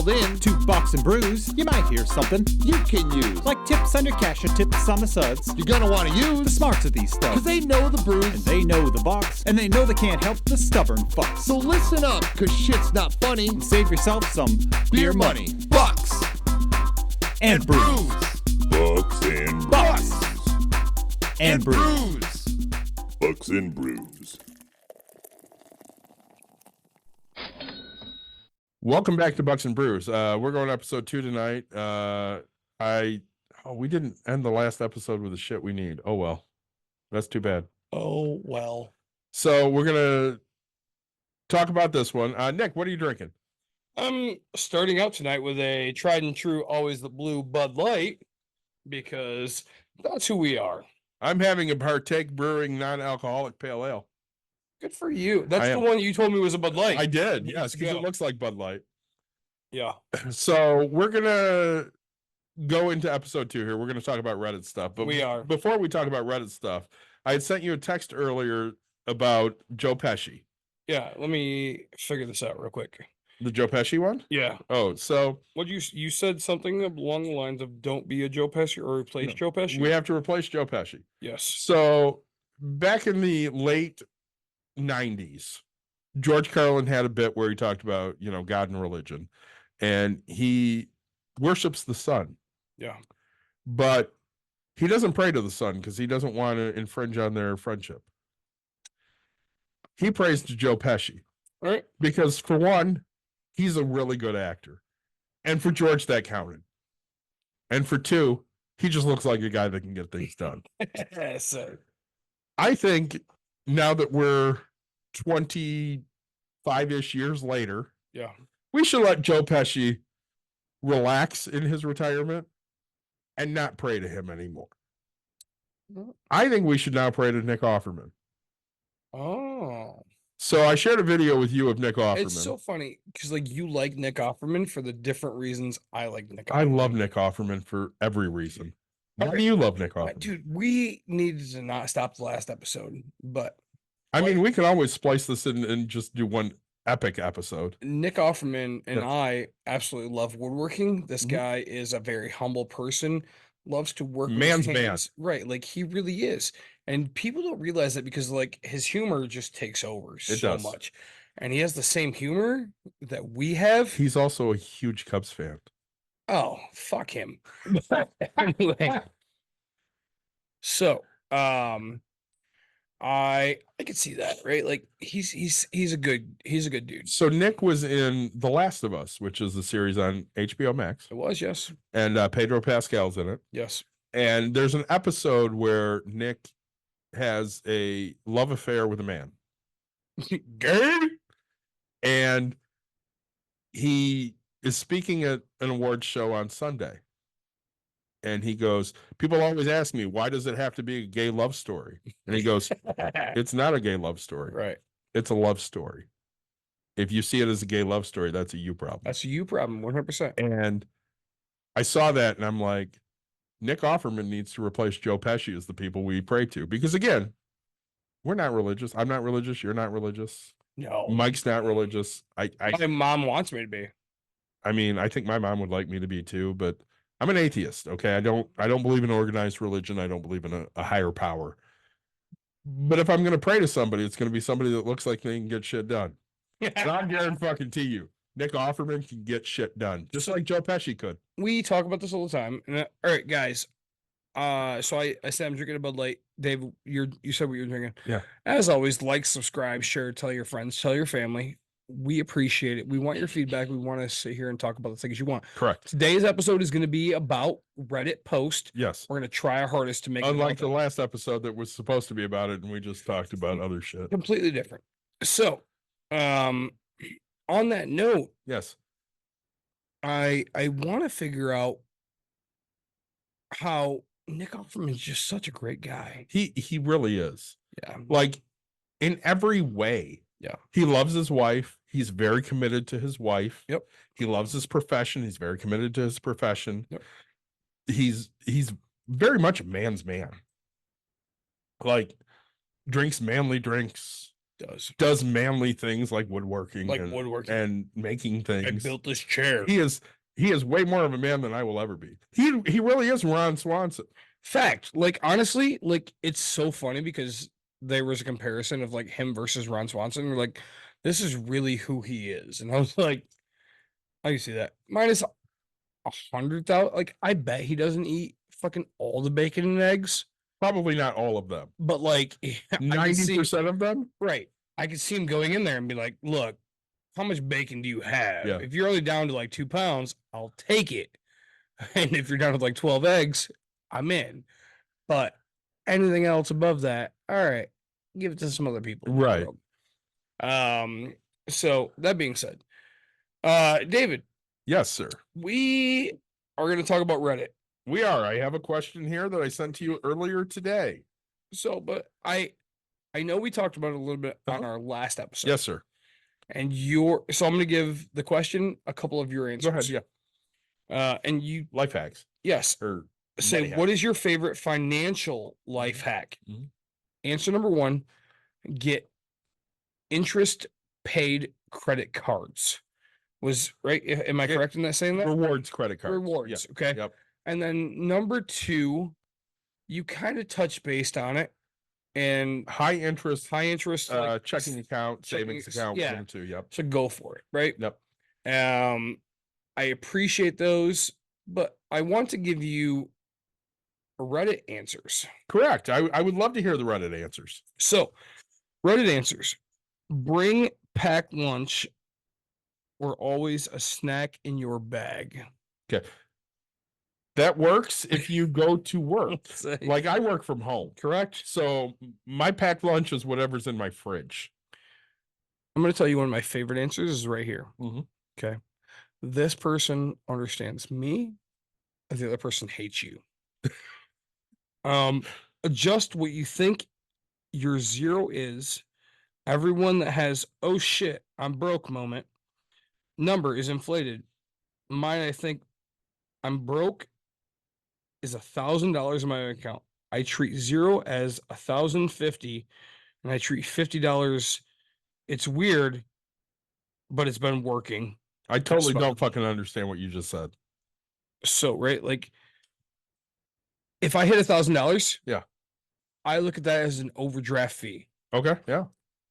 dialed in to Bucks and Brews, you might hear something you can use. like tips on your cash or tips on the suds. You're gonna want to The use smarts of these stuff. because they know the brews. And they know the Bucks, and they know they can't help the stubborn fucks. So listen up, because shit's not funny. And save yourself some Beer money. Bucks and brews. Bucks and Bucks and brews. brews. Bucks and Brews. Welcome back to Bucks and Brews. We're going to episode 2 tonight. We didn't end the last episode with the shit we need. Oh well, that's too bad. Oh, well. So we're gonna talk about this one. Nick, what are you drinking? I'm starting out tonight with a tried and true, always the blue Bud Light, because that's who we are. I'm having a Partake Brewing non-alcoholic pale ale. Good for you. That's I the am. one you told me was a Bud Light. I did, yes, Let's because go. it looks like Bud Light. Yeah. So we're gonna go into episode 2 here. We're gonna talk about Reddit stuff, but We are. before we talk about Reddit stuff, I had sent you a text earlier about Joe Pesci, Yeah. Let me figure this out real quick. the Joe Pesci one. Yeah. Oh, so What you said something along the lines of don't be a Joe Pesci or replace No, Joe Pesci? we have to replace Joe Pesci. Yes. So back in the late 90s, George Carlin had a bit where he talked about, God and religion, and he worships the sun, Yeah. but he doesn't pray to the sun because he doesn't want to infringe on their friendship. He prays to Joe Pesci All right. because, for one, he's a really good actor. And for George, that counted. And for two, he just looks like a guy that can get things done. So, I think now that we're 25-ish years later, yeah. we should let Joe Pesci relax in his retirement and not pray to him anymore. I think we should now pray to Nick Offerman. Oh. So I shared a video with you of Nick Offerman. It's so funny because you like Nick Offerman for the different reasons I like Nick Offerman. I love Nick Offerman for every reason. Why do you love Nick Offerman? Dude, we needed to not stop the last episode, but I mean, we can always splice this in and just do one epic episode. Nick Offerman and Yeah. I absolutely love woodworking. This Mhm. guy is a very humble person, loves to work with Man's his man. hands. Right, like he really is. And people don't realize that because his humor just takes over so does. much. And he has the same humor that we have. He's also a huge Cubs fan. Oh, fuck him. Anyway. So, I could see that, right? Like he's a good dude. So Nick was in The Last of Us, which is the series on HBO Max, It was, yes. and Pedro Pascal's in it. Yes. And there's an episode where Nick has a love affair with a man. Gay? And he is speaking at an awards show on Sunday. And he goes, people always ask me, why does it have to be a gay love story? And he goes, it's not a gay love story. Right. It's a love story. If you see it as a gay love story, that's a you problem. That's a you problem, 100%. And I saw that and I'm like, Nick Offerman needs to replace Joe Pesci as the people we pray to. Because again, we're not religious. I'm not religious. You're not religious. No. Mike's not religious. My mom wants me to be. I mean, I think my mom would like me to be too, but I'm an atheist. Okay. I don't believe in organized religion. I don't believe in a higher power. But if I'm going to pray to somebody, it's going to be somebody that looks like they can get shit done. And I guarantee you, Nick Offerman can get shit done, just like Joe Pesci could. We talk about this all the time. And, all right, guys. So I said I'm drinking a Bud Light. Dave, you said what you're drinking. Yeah. As always, like, subscribe, share, tell your friends, tell your family. We appreciate it. We want your feedback. We want to sit here and talk about the things you want. Correct. Today's episode is going to be about Reddit post. Yes. We're going to try our hardest to make it Unlike the about last episode that was supposed to be about it, and we just talked about other shit. completely different. So, on that note, Yes. I want to figure out how Nick Offerman is just such a great guy. He really is. Yeah. Like, in every way. Yeah. He loves his wife. He's very committed to his wife. Yep. He loves his profession. He's very committed to his profession. Yep. He's very much a man's man. Like, drinks manly drinks, does manly things like woodworking, Like woodworking. and making I things. built this chair. He is way more of a man than I will ever be. He really is Ron Swanson. Fact. Like, honestly, like, it's so funny because there was a comparison of like him versus Ron Swanson. We're like, this is really who he is. And I was like, I can see that. Minus 100,000. Like, I bet he doesn't eat fucking all the bacon and eggs, Probably not all of them. but like, I can see, 90% of them. right. I could see him going in there and be like, look, how much bacon do you have? Yeah. If you're only down to like 2 pounds, I'll take it. And if you're down to like 12 eggs, I'm in. But anything else above that, all right, give it to some other people. in the Right. world. So that being said, David, Yes, sir. we are going to talk about Reddit. We are. I have a question here that I sent to you earlier today. So, but I know we talked about it a little bit on our last episode. Yes, sir. And so I'm going to give the question a couple of your answers. Go ahead. Yeah. And you, Life hacks. yes, Or say, money what hacks. is your favorite financial life hack? Mhm. Answer number 1, get interest paid credit cards. Was right? Am I Yeah. correct in that saying that? Rewards credit cards. Rewards. Yeah. Okay. Yep. And then number 2, you kind of touch based on it, and High interest, like, checking account, checking savings ex- account, yeah. one or two. Yep. so go for it, right? Yep. I appreciate those, but I want to give you Reddit answers. Correct. I would love to hear the Reddit answers. So, Reddit answers: bring packed lunch or always a snack in your bag. Okay. That works if you go to work. Say- Like I work from home. Correct. So my packed lunch is whatever's in my fridge. I'm going to tell you one of my favorite answers is right here. Mhm. Okay. This person understands me, and the other person hates you. Adjust what you think your zero is. Everyone that has, oh shit, I'm broke moment number is inflated. Mine, I think I'm broke is $1,000 in my account. I treat zero as 1,050, and I treat $50. It's weird, but it's been working. I totally fine. don't fucking understand what you just said. So, right, like if I hit $1,000, Yeah. I look at that as an overdraft fee. Okay. Yeah.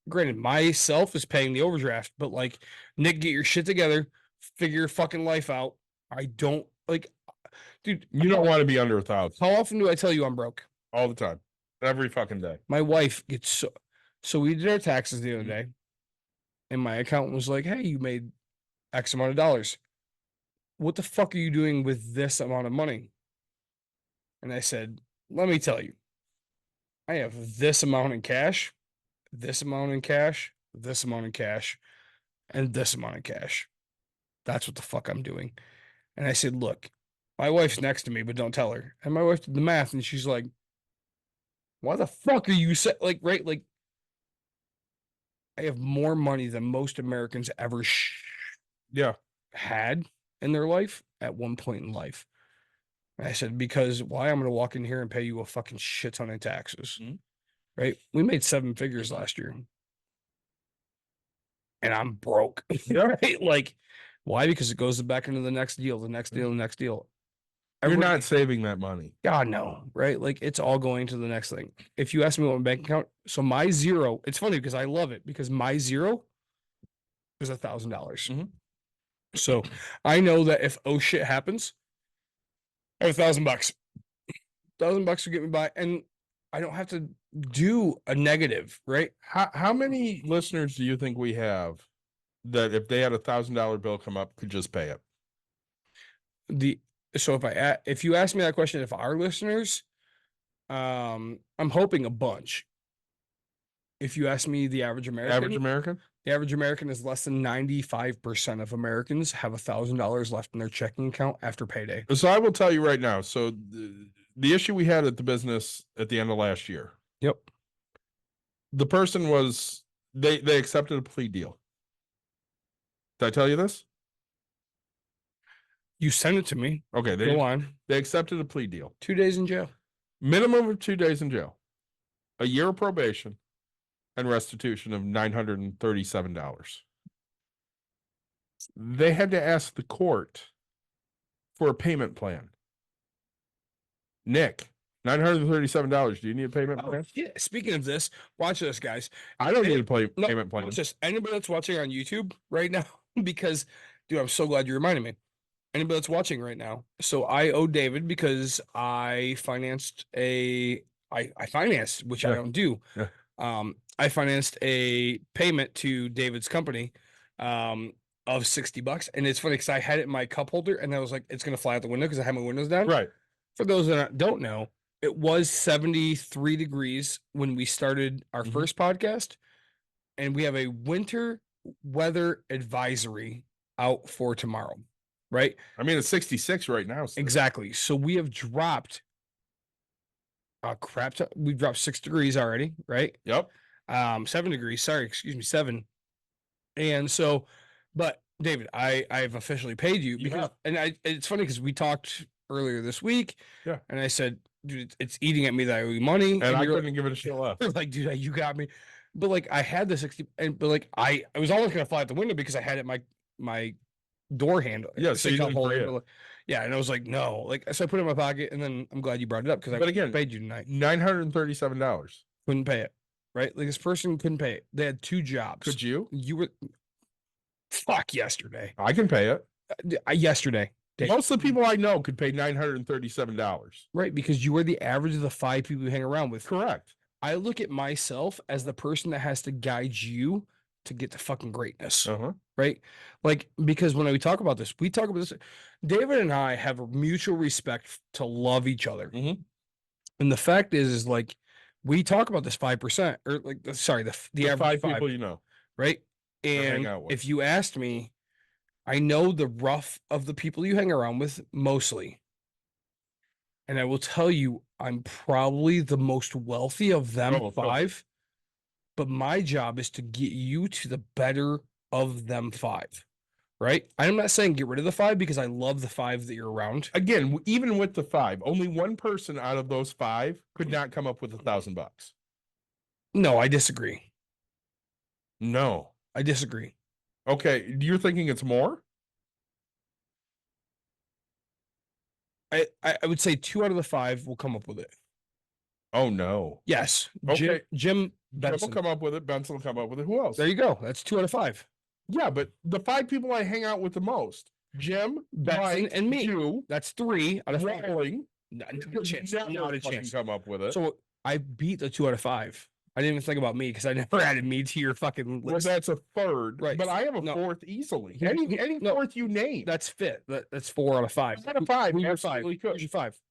Granted, myself is paying the overdraft, but like, Nick, get your shit together, figure your fucking life out. I don't like, dude. You don't want to be under 1,000 How often do I tell you I'm broke? all the time. Every fucking day. My wife gets so we did our taxes the other Mhm. day, and my accountant was like, "Hey, you made X amount of dollars. What the fuck are you doing with this amount of money?" And I said, "Let me tell you. I have this amount in cash, this amount in cash, this amount in cash, and this amount in cash. That's what the fuck I'm doing." And I said, "Look, my wife's next to me, but don't tell her." And my wife did the math, and she's like, "Why the fuck are you like, right? Like, I have more money than most Americans ever Yeah. had in their life at one point in life." And I said, "Because why? I'm going to walk in here and pay you a fucking shit ton of taxes." Mhm. Right? We made 7 figures last year. And I'm broke. Right? Like, why? Because it goes back into the next deal, the next deal, the next deal. You're Everybody- not saving that money. God, no, right? Like, it's all going to the next thing. If you ask me what my bank account, so my zero, it's funny because I love it because my zero is $1,000. Mhm. So I know that if oh shit happens, I have $1,000. $1,000 will get me by, and I don't have to do a negative, right? How many listeners do you think we have that if they had $1,000 bill come up could just pay it? So if you ask me that question, if our listeners, I'm hoping a bunch. If you ask me the average American, the average American is less than 95% of Americans have $1,000 left in their checking account after payday. So I will tell you right now. So the issue we had at the business at the end of last year, Yep. the person was they accepted a plea deal. Did I tell you this? You send it to me. Okay, Go on. they accepted a plea deal. 2 days in jail. Minimum of 2 days in jail, a year of probation, and restitution of $937. They had to ask the court for a payment plan. Nick, $937. Do you need a payment Oh, plan? yeah. Speaking of this, watch this, guys. I don't need a No, payment plan. Watch this. Anybody that's watching on YouTube right now, because, dude, I'm so glad you reminded me. Anybody that's watching right now. So I owe David because I financed I financed, which I Yeah. don't do. Yeah. I financed a payment to David's company of $60. And it's funny because I had it in my cup holder and I was like, it's gonna fly out the window because I have my windows down. Right. For those that don't know, it was 73 degrees when we started our Mhm. first podcast, and we have a winter weather advisory out for tomorrow, right? I mean, it's 66 right now. So. Exactly. So we have dropped we've dropped 6 degrees already, right? Yep. 7 degrees. Sorry, excuse me, 7. And so, but David, I've officially paid you because, have. and it's funny because we talked earlier this week. Yeah. And I said, dude, it's eating at me that I owe you money. And I you're couldn't give it a shit left. like, dude, you got me. But like, I had the 60, but like, I was almost gonna fly out the window because I had it my door handle. Yeah, so you cup didn't holder, forget. but, like, yeah, and I was like, no, like, so I put it in my pocket, and then I'm glad you brought it up because I But again, paid you tonight. $937. Couldn't pay it, right? Like this person couldn't pay it. They had 2 jobs. Could you? You were fuck yesterday. I can pay it. Yesterday. Dave. Most of the people I know could pay $937. Right, because you are the average of the 5 people you hang around with. Correct. I look at myself as the person that has to guide you to get to fucking greatness. Uh-huh. Right? Like, because when we talk about this, David and I have a mutual respect to love each other. Mhm. And the fact is like, we talk about this 5%, or like, sorry, the The average 5 people you know. right? hang And out with. if you asked me, I know the rough of the people you hang around with mostly. And I will tell you, I'm probably the most wealthy of them Oh, 5. But my job is to get you to the better of them 5. Right? I'm not saying get rid of the 5 because I love the 5 that you're around. Again, even with the 5, only one person out of those 5 could not come up with $1,000. No, I disagree. No. I disagree. Okay, you're thinking it's more? I would say 2 out of the 5 will come up with it. Oh no. Yes. Okay. Jim Jim Benson. will come up with it. Benson will come up with it. Who else? There you go. That's 2 out of 5. Yeah, but the 5 people I hang out with the most: Jim, Benson, Mike, and me. you, That's 3 out of 5. Rolling. Not a chance. Never Not a fucking chance. come up with it. So I beat the 2 out of 5. I didn't even think about me because I never added me to your fucking well, list. that's a third, Right. But I have a No. 4th easily. Who- Any no. 4th you name. That's fit. That's 4 out of 5. Out of 5, Who's your absolutely 5? could. Who's your 5?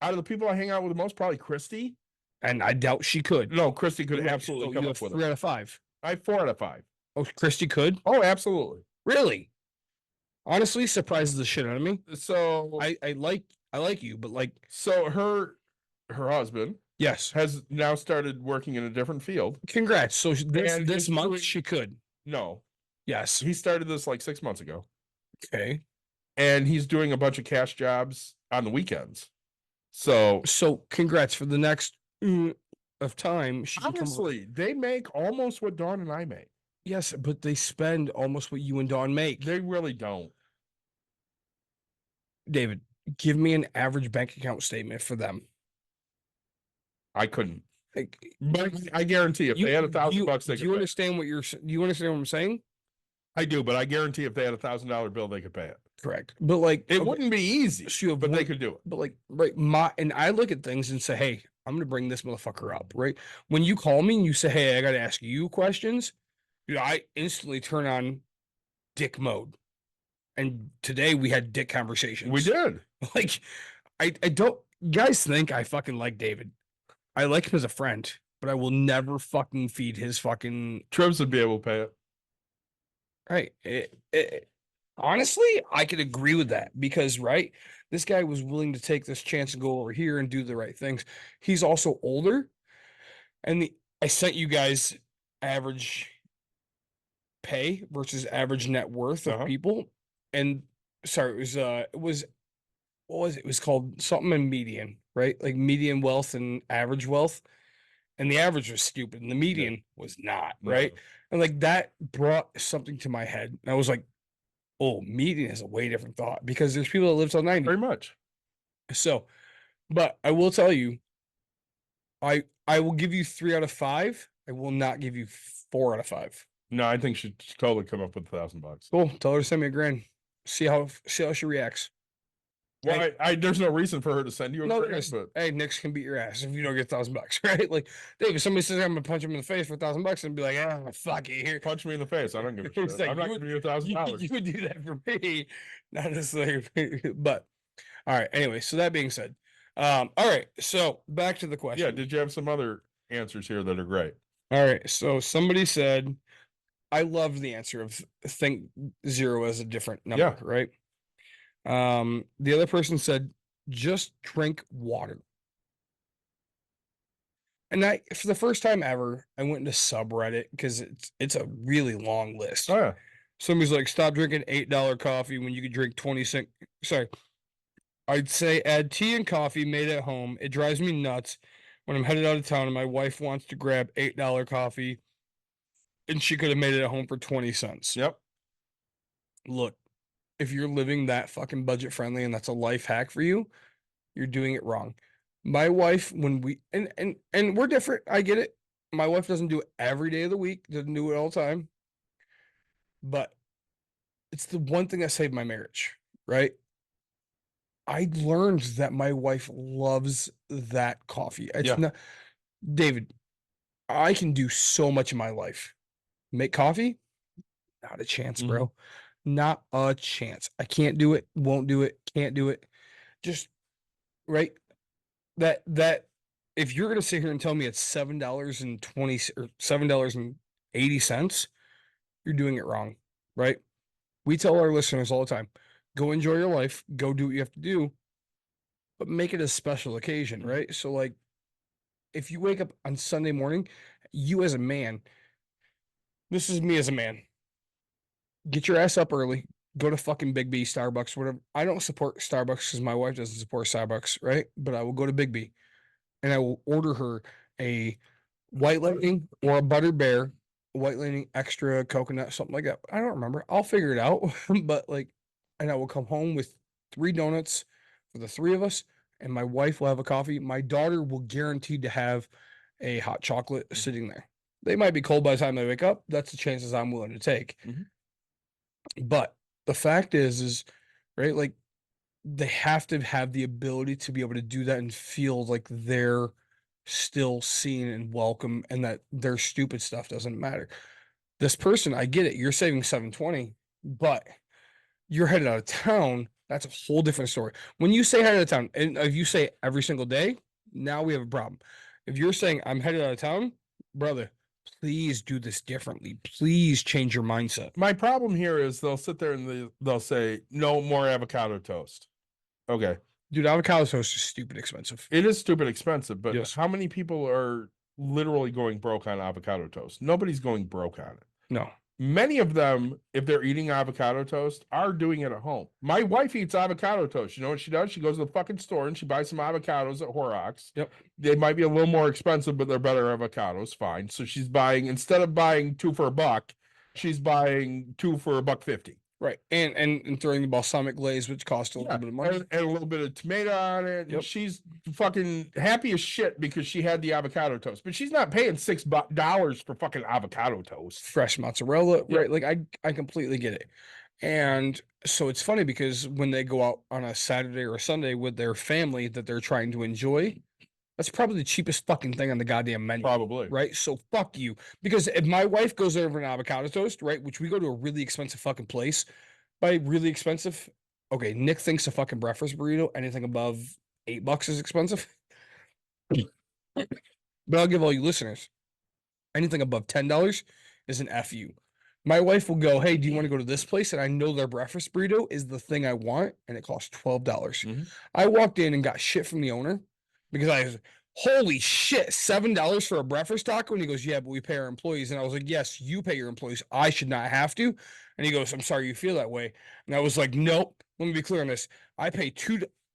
Out of the people I hang out with the most, probably Christy. And I doubt she could. No, Christy could Right, absolutely so come you up have with 3 it. out of 5. I have 4 out of 5. Oh, Christy could? Oh, absolutely. Really? Honestly, surprises the shit out of me. So I like you, but like, so her husband yes. has now started working in a different field. Congrats. So this And this he's month doing- she could. No, Yes. he started this like 6 months ago, Okay. and he's doing a bunch of cash jobs on the weekends. So So congrats for the next of time. She can come- honestly, they make almost what Dawn and I make. yes, but they spend almost what you and Dawn make. They really don't. David, give me an average bank account statement for them. I couldn't, Like, but I guarantee if they had $1,000, they do could you pay it. understand what you understand what I'm saying? I do, but I guarantee if they had $1,000 bill, they could pay it. Correct. But like, It okay, wouldn't be easy, so you have but they one- could do it. But like, right, and I look at things and say, hey, I'm gonna bring this motherfucker up, right? When you call me and you say, hey, I gotta ask you questions, dude, I instantly turn on dick mode. And today we had dick conversations. We did. Like, I don't, guys think I fucking like David. I like him as a friend, but I will never fucking feed his fucking Tribs would be able to pay it. right. Honestly, I could agree with that because, right, this guy was willing to take this chance and go over here and do the right things. He's also older, and I sent you guys average pay versus average net worth of Uh-huh. people, and sorry, it was what was it? It was called something in median, right? Like median wealth and average wealth. and the average was stupid, and the median was not, right? And like that brought something to my head, and I was like, "Oh, median is a way different thought because there's people that live till 90." Very much. So, but I will tell you, I will give you 3 out of 5. I will not give you 4 out of 5. No, I think she should totally come up with $1,000. Cool. Tell her to send me a grand. See how she reacts. Well, Hey. I there's no reason for her to send you a No, grand, there's, but hey, Nick's can beat your ass if you don't get $1,000, right? Like, Dave, if somebody says I'm gonna punch him in the face for $1,000 and be like, ah, fuck it, here. punch me in the face. I don't give a It's shit. like, I'm not you giving you You, $1,000. you would do that for me, not necessarily. But all right. Anyway, so that being said, all right. So back to the question. Yeah, did you have some other answers here that are great? All right. So somebody said, I love the answer of think 0 as a different number, Yeah. right? The other person said, just drink water. And I, for the first time ever, I went into subreddit because it's a really long list. Oh yeah. Somebody's like, stop drinking $8 coffee when you could drink 20-cent. Sorry. I'd say add tea and coffee made at home. It drives me nuts when I'm headed out of town and my wife wants to grab $8 coffee and she could have made it at home for 20 cents. Yep. Look, if you're living that fucking budget friendly and that's a life hack for you, you're doing it wrong. My wife, when we and we're different, I get it. My wife doesn't do it every day of the week, doesn't do it all the time. But it's the one thing that saved my marriage, right? I learned that my wife loves that coffee. It's Yeah. not David, I can do so much in my life. Make coffee? Not a chance, bro. Not a chance. I can't do it, won't do it, can't do it. Just right. That if you're gonna sit here and tell me it's $7.20 or $7.80, you're doing it wrong, right? We tell our listeners all the time, go enjoy your life, go do what you have to do, but make it a special occasion, right? So like if you wake up on Sunday morning, you as a man, this is me as a man. Get your ass up early, go to fucking Big B, Starbucks, whatever. I don't support Starbucks because my wife doesn't support Starbucks, right? But I will go to Big B and I will order her a White Lightning or a Butter Bear, White Lightning extra coconut, something like that. I don't remember. I'll figure it out. But like, and I will come home with 3 donuts for the 3 of us, and my wife will have a coffee. My daughter will guaranteed to have a hot chocolate sitting there. They might be cold by the time they wake up. That's the chances I'm willing to take. But the fact is right, like they have to have the ability to be able to do that and feel like they're still seen and welcome and that their stupid stuff doesn't matter. This person, I get it. You're saving $7.20, but you're headed out of town. That's a whole different story. When you say headed out of town, and if you say every single day, now we have a problem. If you're saying I'm headed out of town, brother, please do this differently. Please change your mindset. My problem here is they'll sit there and they'll say no more avocado toast. Okay. Dude, avocado toast is stupid expensive. It is stupid expensive, but Yes. how many people are literally going broke on avocado toast? Nobody's going broke on it. No. Many of them, if they're eating avocado toast, are doing it at home. My wife eats avocado toast. You know what she does? She goes to the fucking store and she buys some avocados at Horrocks. Yep. They might be a little more expensive, but they're better avocados. Fine. So she's buying, instead of buying 2 for $1, she's buying 2 for $1.50. Right. And throwing the balsamic glaze, which costs a little bit of money. And a little bit of tomato on it. Yep. And she's fucking happy as shit because she had the avocado toast. But she's not paying $6 for fucking avocado toast. Fresh mozzarella, Yep. right? Like I completely get it. And so it's funny because when they go out on a Saturday or a Sunday with their family that they're trying to enjoy, that's probably the cheapest fucking thing on the goddamn menu. Probably. Right? So fuck you. Because if my wife goes there for an avocado toast, right, which we go to a really expensive fucking place, by really expensive, okay, Nick thinks a fucking breakfast burrito, anything above $8 is expensive. But I'll give all you listeners, anything above $10 is an FU. My wife will go, hey, do you want to go to this place? And I know their breakfast burrito is the thing I want, and it costs $12. I walked in and got shit from the owner because I was, holy shit, $7 for a breakfast taco? And he goes, yeah, but we pay our employees. And I was like, yes, you pay your employees. I should not have to. And he goes, I'm sorry you feel that way. And I was like, nope, let me be clear on this. I pay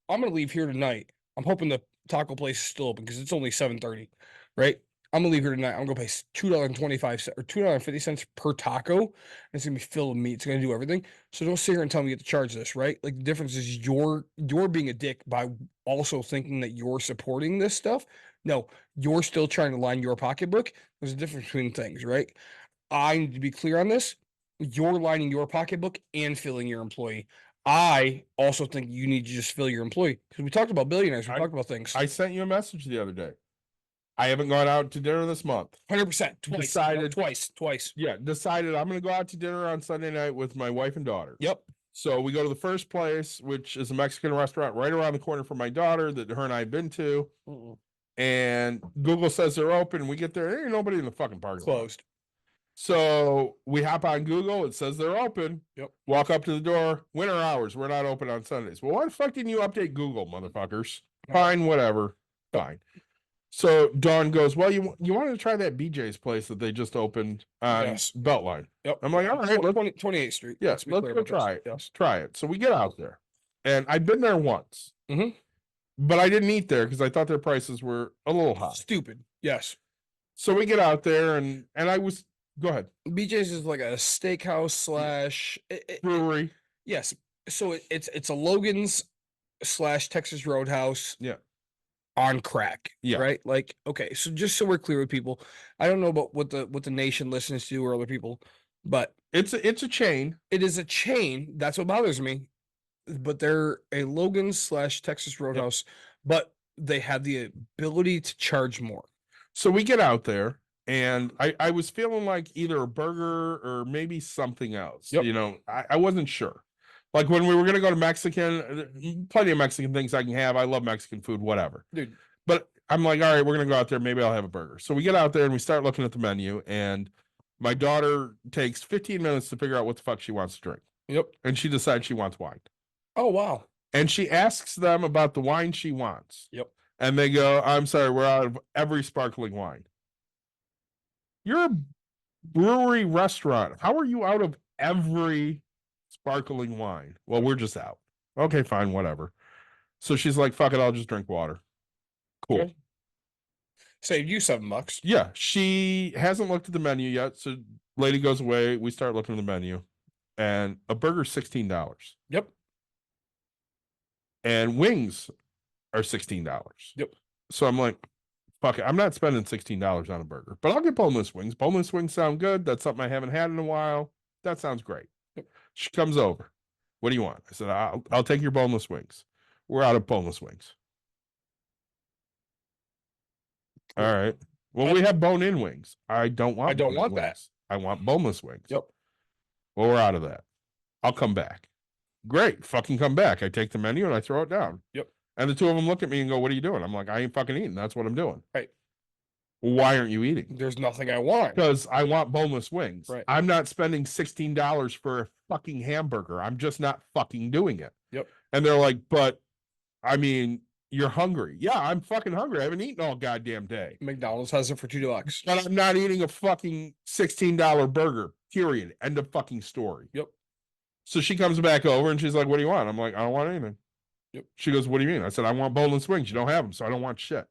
I'm going to leave here tonight. I'm hoping the taco place is still open because it's only 7:30, right? I'm gonna leave here tonight. I'm gonna pay $2.25 or $2.50 per taco. And it's gonna be filled with meat. It's gonna do everything. So don't sit here and tell me you get to charge this, right? Like the difference is you're being a dick by also thinking that you're supporting this stuff. No, you're still trying to line your pocketbook. There's a difference between things, right? I need to be clear on this. You're lining your pocketbook and filling your employee. I also think you need to just fill your employee because we talked about billionaires. We talked about things. I sent you a message the other day. I haven't gone out to dinner this month. 100%. Decided Twice. Yeah, decided I'm going to go out to dinner on Sunday night with my wife and daughter. Yep. So we go to the first place, which is a Mexican restaurant right around the corner from my daughter that her and I have been to. And Google says they're open. We get there, ain't nobody in the fucking parking lot. Closed. So we hop on Google. It says they're open. Yep. Walk up to the door. Winter hours. We're not open on Sundays. Well, why the fuck didn't you update Google, motherfuckers? Fine, whatever. Fine. So Dawn goes, well, you wanted to try that BJ's place that they just opened on Beltline. Yep. I'm like, all right, let's 28th Street. Yes, let's clear go about this. try it. Yes. Try it. So we get out there, and I've been there once, but I didn't eat there because I thought their prices were a little high. Stupid. Yes. So we get out there, and I was go ahead. BJ's is like a steakhouse slash Brewery. Yes. So it's a Logan's slash Texas Roadhouse. Yeah. On crack. Yeah. Right. Like, okay. So just so we're clear with people, I don't know about what the nation listens to or other people, but It's a chain. it is a chain. That's what bothers me. But they're a Logan's slash Texas Roadhouse, but they have the ability to charge more. So we get out there, and I was feeling like either a burger or maybe something else. Yep. You know, I wasn't sure. Like when we were going to go to Mexican, plenty of Mexican things I can have. I love Mexican food, whatever. Dude. But I'm like, all right, we're going to go out there. Maybe I'll have a burger. So we get out there and we start looking at the menu, and my daughter takes 15 minutes to figure out what the fuck she wants to drink. Yep. And she decides she wants wine. Oh, wow. And she asks them about the wine she wants. Yep. And they go, I'm sorry, we're out of every sparkling wine. You're a brewery restaurant. How are you out of every sparkling wine? Well, we're just out. Okay, fine, whatever. So she's like, fuck it, I'll just drink water. Cool. Okay. Saved you $7. Yeah, she hasn't looked at the menu yet. So lady goes away. We start looking at the menu, and a burger's $16. Yep. And wings are $16. Yep. So I'm like, fuck it, I'm not spending $16 on a burger, but I'll get boneless wings. Boneless wings sound good. That's something I haven't had in a while. That sounds great. Yep. She comes over. What do you want? I said, I'll take your boneless wings. We're out of boneless wings. All right. Well, we have bone-in wings. I don't want. I don't want wings. that. I want boneless wings. Yep. Well, we're out of that. I'll come back. Great. Fucking come back. I take the menu and I throw it down. Yep. And the two of them look at me and go, what are you doing? I'm like, I ain't fucking eating. That's what I'm doing. Right. Well, why aren't you eating? There's nothing I want. Because I want boneless wings. Right. I'm not spending $16 for a fucking hamburger. I'm just not fucking doing it. Yep. And they're like, but I mean, you're hungry. Yeah, I'm fucking hungry. I haven't eaten all goddamn day. McDonald's has it for $2. But I'm not eating a fucking $16 burger. Period. End of fucking story. Yep. So she comes back over and she's like, what do you want? I'm like, I don't want anything. Yep. She goes, what do you mean? I said, I want boneless wings. You don't have them, so I don't want shit.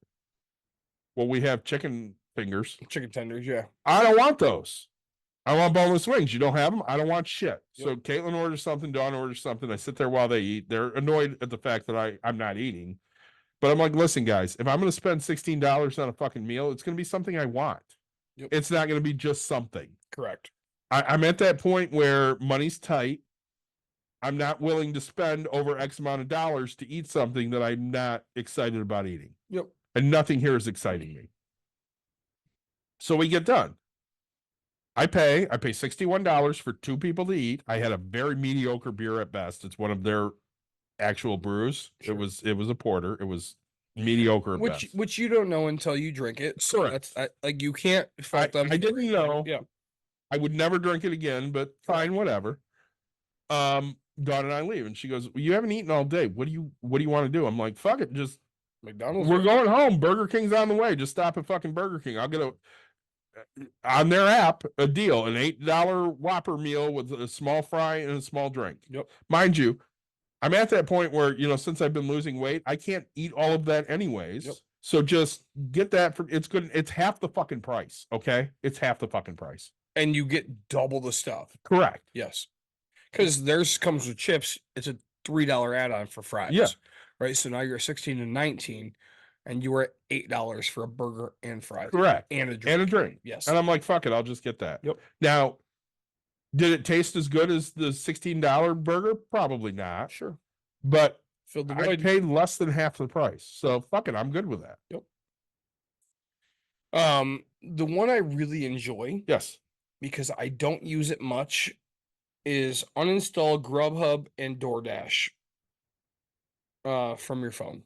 Well, we have chicken fingers. Chicken tenders, yeah. I don't want those. I want boneless wings. You don't have them? I don't want shit. Yep. So Caitlin orders something, Dawn orders something. I sit there while they eat. They're annoyed at the fact that I'm not eating. But I'm like, listen, guys, if I'm going to spend $16 on a fucking meal, it's going to be something I want. Yep. It's not going to be just something. Correct. I'm at that point where money's tight. I'm not willing to spend over X amount of dollars to eat something that I'm not excited about eating. Yep. And nothing here is exciting me. So we get done. I pay $61 for two people to eat. I had a very mediocre beer at best. It's one of their actual brews. Sure. It was a porter. It was mediocre at best. Which you don't know until you drink it. So Correct. that's like you can't fault them. I didn't know. Yeah. I would never drink it again, but fine, whatever. Dawn and I leave, and she goes, well, you haven't eaten all day. What do you want to do? I'm like, fuck it, just McDonald's. we're going home. Burger King's on the way. Just stop at fucking Burger King. I'll get on their app a deal, an $8 Whopper meal with a small fry and a small drink. Yep. Mind you, I'm at that point where, since I've been losing weight, I can't eat all of that anyways. Yep. So just get that for it's good. It's half the fucking price. Okay. It's half the fucking price. And you get double the stuff. Correct. Yes. Because theirs comes with chips. It's a $3 add-on for fries. Yeah. Right. So now you're 16 and 19, and you were at $8 for a burger and fries. Correct. And a drink. And a drink. Yes. And I'm like, fuck it, I'll just get that. Yep. Now, did it taste as good as the $16 burger? Probably not. Sure. But Filled the I void. paid less than half the price. So fuck it, I'm good with that. Yep. The one I really enjoy, Yes. because I don't use it much, is uninstall Grubhub and DoorDash from your phone.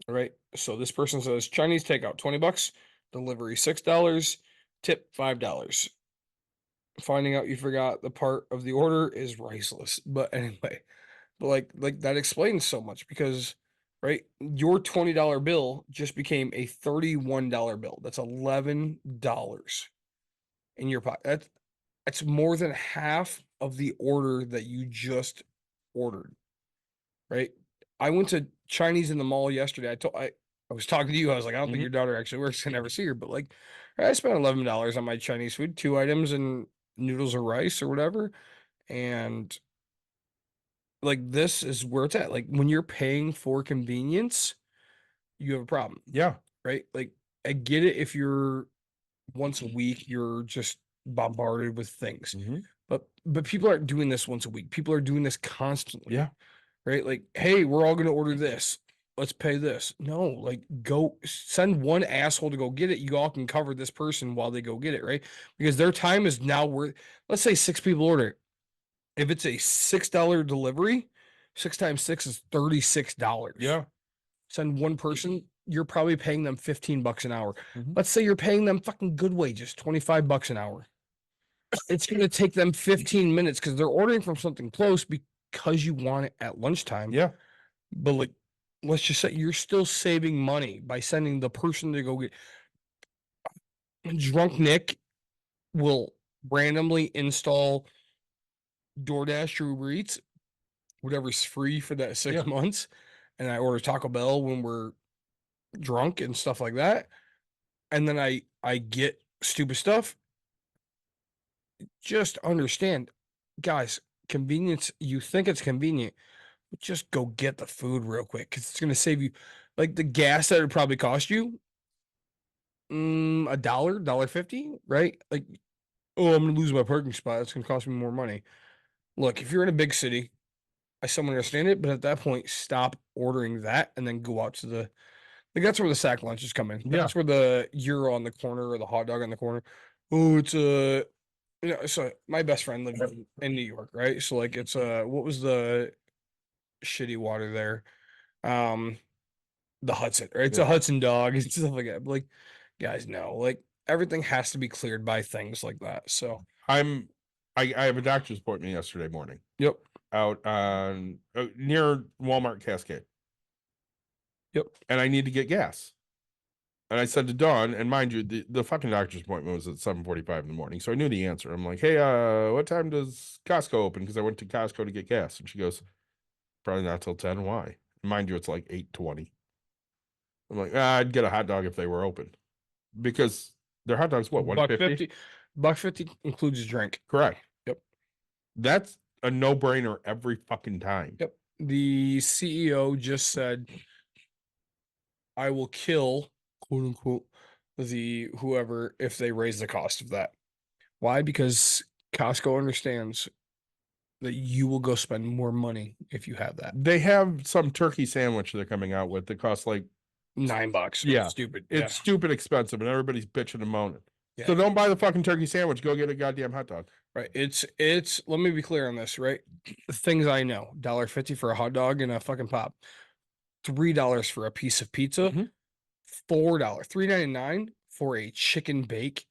All right. So this person says Chinese takeout $20, delivery $6, tip $5. Finding out you forgot the part of the order is priceless. But anyway, but like that explains so much, because right, your $20 bill just became a $31 bill. That's $11 in your pocket. That's more than half of the order that you just ordered. Right? I went to Chinese in the mall yesterday. I was talking to you. I was like, I don't think Mhm. your daughter actually works. I never see her, but like, I spent $11 on my Chinese food, 2 items and noodles or rice or whatever. And like, this is where it's at. Like, when you're paying for convenience, you have a problem, Yeah. right? Like, I get it if you're once a week, you're just bombarded with things. Mhm. But people aren't doing this once a week. People are doing this constantly. Yeah. Right? Like, hey, we're all gonna order this. Let's pay this. No, like, go send one asshole to go get it. You all can cover this person while they go get it, right? Because their time is now worth, let's say 6 people order it. If it's a $6 delivery, 6 times 6 is $36. Yeah. Send one person, you're probably paying them $15 an hour. Mhm. Let's say you're paying them fucking good wages, $25 an hour. It's going to take them 15 minutes because they're ordering from something close because you want it at lunchtime. Yeah. But like, let's just say you're still saving money by sending the person to go get. Drunk Nick will randomly install DoorDash or Uber Eats, whatever's free for that 6 Yeah. months, and I order Taco Bell when we're drunk and stuff like that, and then I get stupid stuff. Just understand, guys, convenience. You think it's convenient, but just go get the food real quick, because it's going to save you, like, the gas that would probably cost you $1.50, right? Like, oh, I'm going to lose my parking spot. It's going to cost me more money. Look, if you're in a big city, I somewhat understand it, but at that point, stop ordering that and then go out to the, like, that's where the sack lunches come in. Yeah. That's where the gyro on the corner or the hot dog on the corner. Oh, it's a, so my best friend lived in New York, right? So like, it's what was the shitty water there? The Hudson, right? It's a Yeah. Hudson dog and stuff like that. But like, guys, no, like, everything has to be cleared by things like that. So I have a doctor's appointment yesterday morning yep, out on near Walmart Cascade. yep. And I need to get gas. And I said to Dawn, and mind you, the fucking doctor's appointment was at 7:45 in the morning. So I knew the answer. I'm like, hey, what time does Costco open? Because I went to Costco to get gas. And she goes, probably not till 10. Why? Mind you, it's like 8:20. I'm like, I'd get a hot dog if they were open. Because their hot dogs, what, $1.50? $1.50 includes a drink. Correct. Yep. That's a no-brainer every fucking time. Yep. The CEO just said, I will kill, quote unquote, the whoever if they raise the cost of that. Why? Because Costco understands that you will go spend more money if you have that. They have some turkey sandwich they're coming out with that costs like $9. Yeah. Stupid. it's stupid expensive, and everybody's bitching and moaning. Yeah. So don't buy the fucking turkey sandwich. Go get a goddamn hot dog. Right. It's let me be clear on this, right? The things I know, $1.50 for a hot dog and a fucking pop, $3 for a piece of pizza, Mhm. $4, $3.99 for a chicken bake.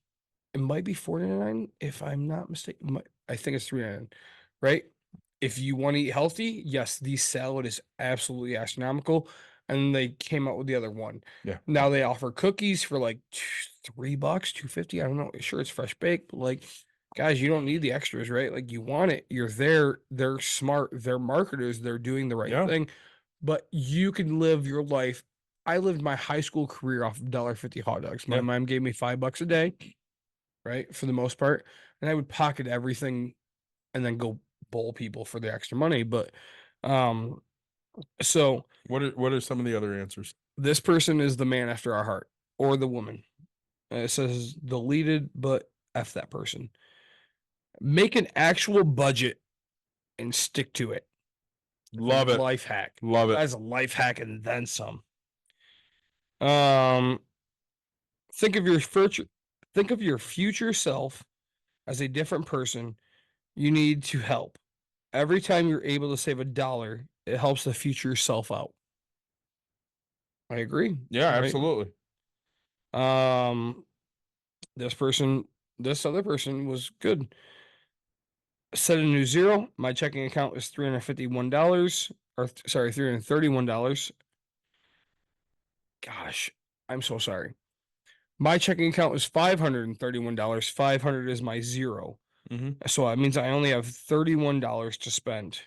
It might be $4.99 if I'm not mistaken. I think it's $3.99, right? If you want to eat healthy, yes, the salad is absolutely astronomical. And they came out with the other one. Yeah. Now they offer cookies for like $3, $2.50. I don't know. Sure, it's fresh baked, but like, guys, you don't need the extras, right? Like, you want it. You're there. They're smart. They're marketers. They're doing the right Yeah. thing. But you can live your life I lived my high school career off of $1.50 hot dogs. My Yeah. mom gave me $5 a day, right? For the most part. And I would pocket everything and then go bowl people for the extra money. But so What are some of the other answers? this person is the man after our heart or the woman. It says deleted, but F that person. Make an actual budget and stick to it. Love it. Life hack. Love it. That's a life hack and then some. Um, think of your future self as a different person you need to help. Every time you're able to save $1, it helps the future self out. I agree. Yeah, right? absolutely. This other person was good. Set a new zero. My checking account is $351, or sorry, $331. Gosh, I'm so sorry. My checking account is $531. 500 is my zero. Mm-hmm. So that means I only have $31 to spend.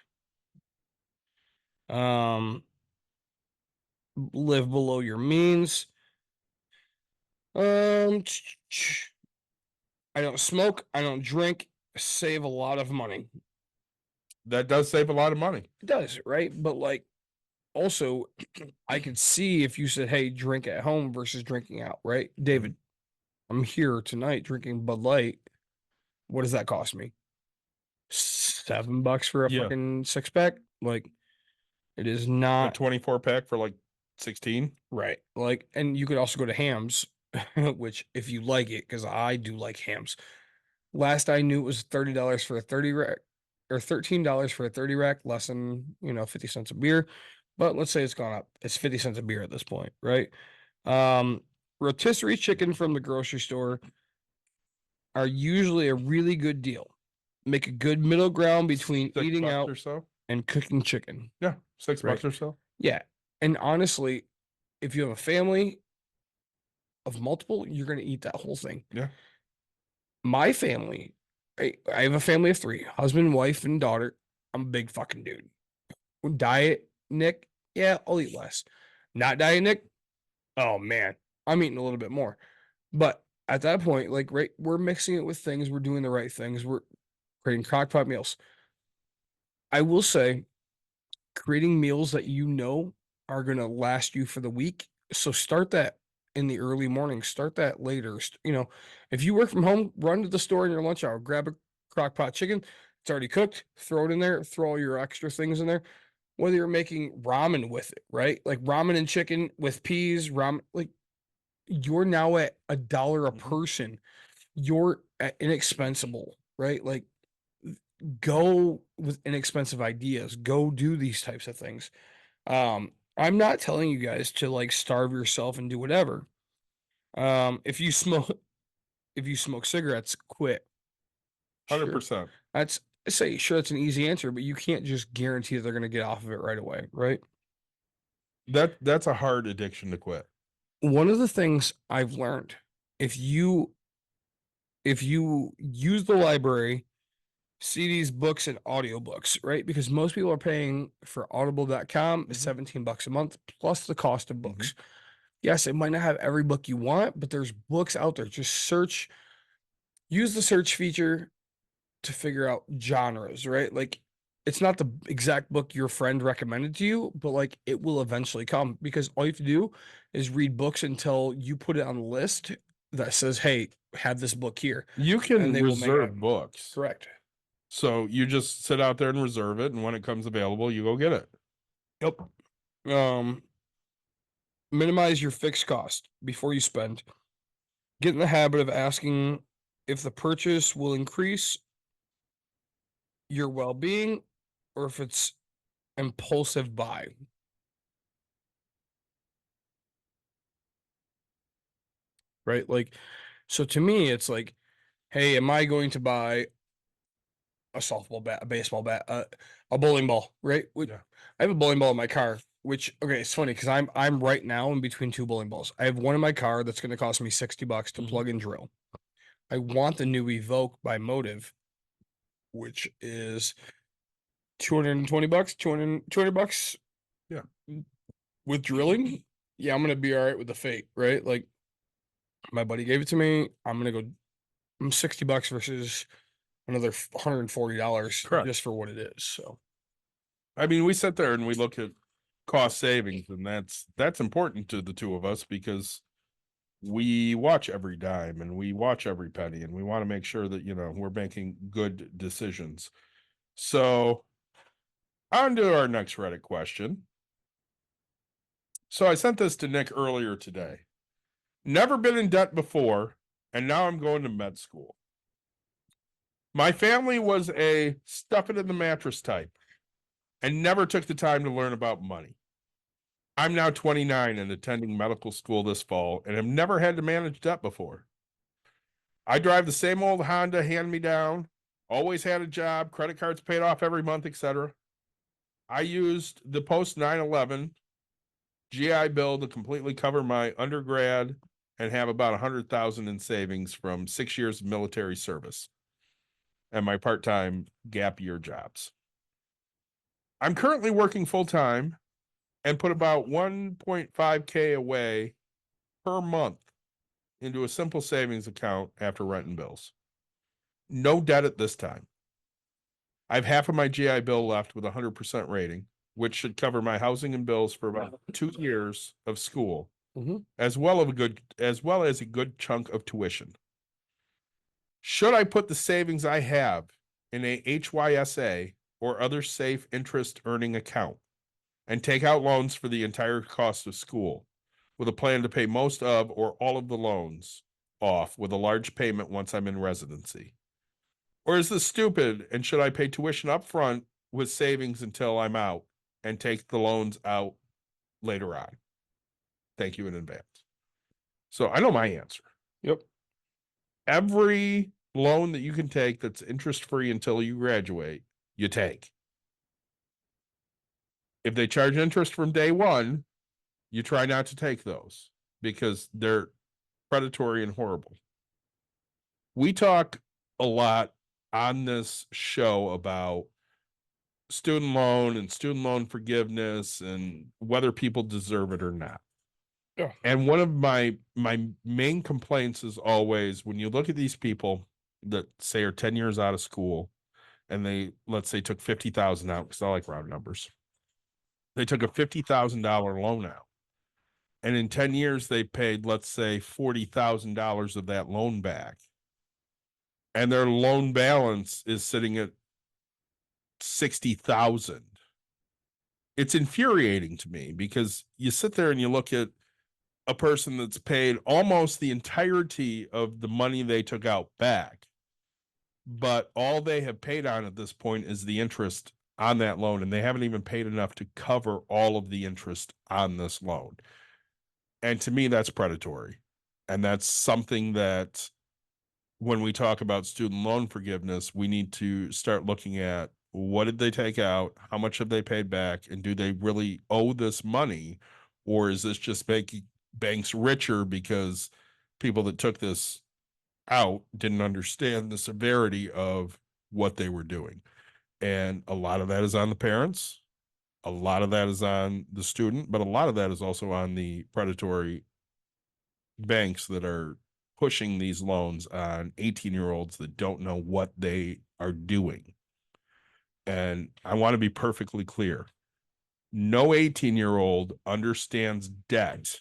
Live below your means. I don't smoke, I don't drink, save a lot of money. That does save a lot of money. It does, right? But like also I could see if you said, hey, drink at home versus drinking out, right? David, I'm here tonight drinking Bud Light. What does that cost me? $7 for a Yeah. fucking 6-pack? Like, it is A not 24 pack for like 16. right. Like, and you could also go to Hams, which if you like it, because I do like Hams. Last I knew it was $30 for a 30 rack or $13 for a 30 rack, less than 50 cents a beer. But let's say it's gone up. It's 50 cents a beer at this point, right? Rotisserie chicken from the grocery store are usually a really good deal. Make a good middle ground between $6 eating out or so. and cooking chicken. Yeah, $6 Right. or so. Yeah. And honestly, if you have a family of multiple, you're going to eat that whole thing. Yeah. My family, I have a family of 3, husband, wife, and daughter. I'm a big fucking dude. Diet Nick, yeah, I'll eat less. Not diet Nick, oh man, I'm eating a little bit more. But at that point, like, right, we're mixing it with things, we're doing the right things, we're creating crockpot meals. I will say, creating meals that are going to last you for the week. So start that in the early morning, start that later. If you work from home, run to the store in your lunch hour, grab a crock pot chicken. It's already cooked, throw it in there, throw all your extra things in there. Whether you're making ramen with it, right? Like ramen and chicken with peas, ramen, like you're now at $1 a person. You're at inexpensible, right? Like go with inexpensive ideas, go do these types of things. I'm not telling you guys to like starve yourself and do whatever. If you smoke cigarettes, quit. 100%. That's it's an easy answer, but you can't just guarantee that they're going to get off of it right away, right? That's a hard addiction to quit. One of the things I've learned, if you use the library, CDs, books, and audiobooks, right? Because most people are paying for audible.com $17 a month plus the cost of books. Yes, it might not have every book you want, but there's books out there. Just use the search feature to figure out genres, right? Like it's not the exact book your friend recommended to you, but like it will eventually come because all you have to do is read books until you put it on the list that says, hey, have this book here. You can And they will make reserve it. books. Correct. So you just sit out there and reserve it, and when it comes available, you go get it. Yep. Minimize your fixed cost before you spend. Get in the habit of asking if the purchase will increase your well-being or if it's impulsive buy. Right? Like, so to me, it's like, hey, am I going to buy a softball bat, a baseball bat, a bowling ball, right? Yeah. I have a bowling ball in my car, which okay, it's funny because I'm right now in between 2 bowling balls. I have one in my car that's going to cost me $60 to plug and drill. I want the new Evoke by Motive, which is $220, $200 Yeah. with drilling. yeah, I'm gonna be all right with the fate, right? Like my buddy gave it to me. I'm $60 versus another $140 Correct. just for what it is. So I mean, we sit there and we look at cost savings, and that's important to the two of us because we watch every dime and we watch every penny, and we want to make sure that, you know, we're making good decisions. So on to our next Reddit question. So I sent this to Nick earlier today. Never been in debt before, and now I'm going to med school. My family was a stuff it in the mattress type and never took the time to learn about money. I'm now 29 and attending medical school this fall and have never had to manage debt before. I drive the same old Honda hand-me-down, always had a job, credit cards paid off every month, etc. I used the post 9/11 GI Bill to completely cover my undergrad and have about 100,000 in savings from 6 years of military service and my part-time gap year jobs. I'm currently working full-time and put about 1.5K away per month into a simple savings account after rent and bills. No debt at this time. I have half of my GI Bill left with a 100% rating, which should cover my housing and bills for about 2 years of school, as well as a good chunk of tuition. Should I put the savings I have in a HYSA or other safe interest earning account and take out loans for the entire cost of school with a plan to pay most of or all of the loans off with a large payment once I'm in residency? Or is this stupid, and should I pay tuition up front with savings until I'm out and take the loans out later on? Thank you in advance. So I know my answer. yep. Every loan that you can take that's interest free until you graduate, you take. If they charge interest from day one, you try not to take those because they're predatory and horrible. We talk a lot on this show about student loan and student loan forgiveness and whether people deserve it or not. Yeah. And one of my main complaints is always when you look at these people that say are 10 years out of school and they, let's say, took 50,000 out, because I like round numbers. They took a $50,000 loan out. And in 10 years, they paid, let's say, $40,000 of that loan back. And their loan balance is sitting at 60,000. It's infuriating to me because you sit there and you look at a person that's paid almost the entirety of the money they took out back, but all they have paid on at this point is the interest on that loan, and they haven't even paid enough to cover all of the interest on this loan. And to me, that's predatory. And that's something that when we talk about student loan forgiveness, we need to start looking at what did they take out, how much have they paid back, and do they really owe this money, or is this just making banks richer because people that took this out didn't understand the severity of what they were doing? And a lot of that is on the parents, a lot of that is on the student, but a lot of that is also on the predatory banks that are pushing these loans on 18-year-olds that don't know what they are doing. And I want to be perfectly clear. No 18-year-old understands debt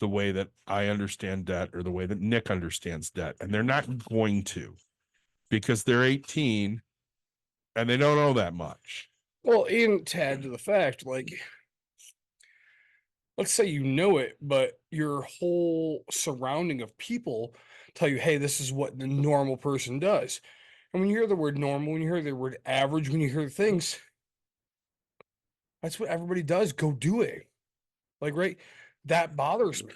the way that I understand debt or the way that Nick understands debt. And they're not going to, because they're 18 and they don't know that much. Well, and to add to the fact, like, let's say you know it, but your whole surrounding of people tell you, hey, this is what the normal person does. And when you hear the word normal, when you hear the word average, when you hear things, that's what everybody does. Go do it. Like, right? That bothers me.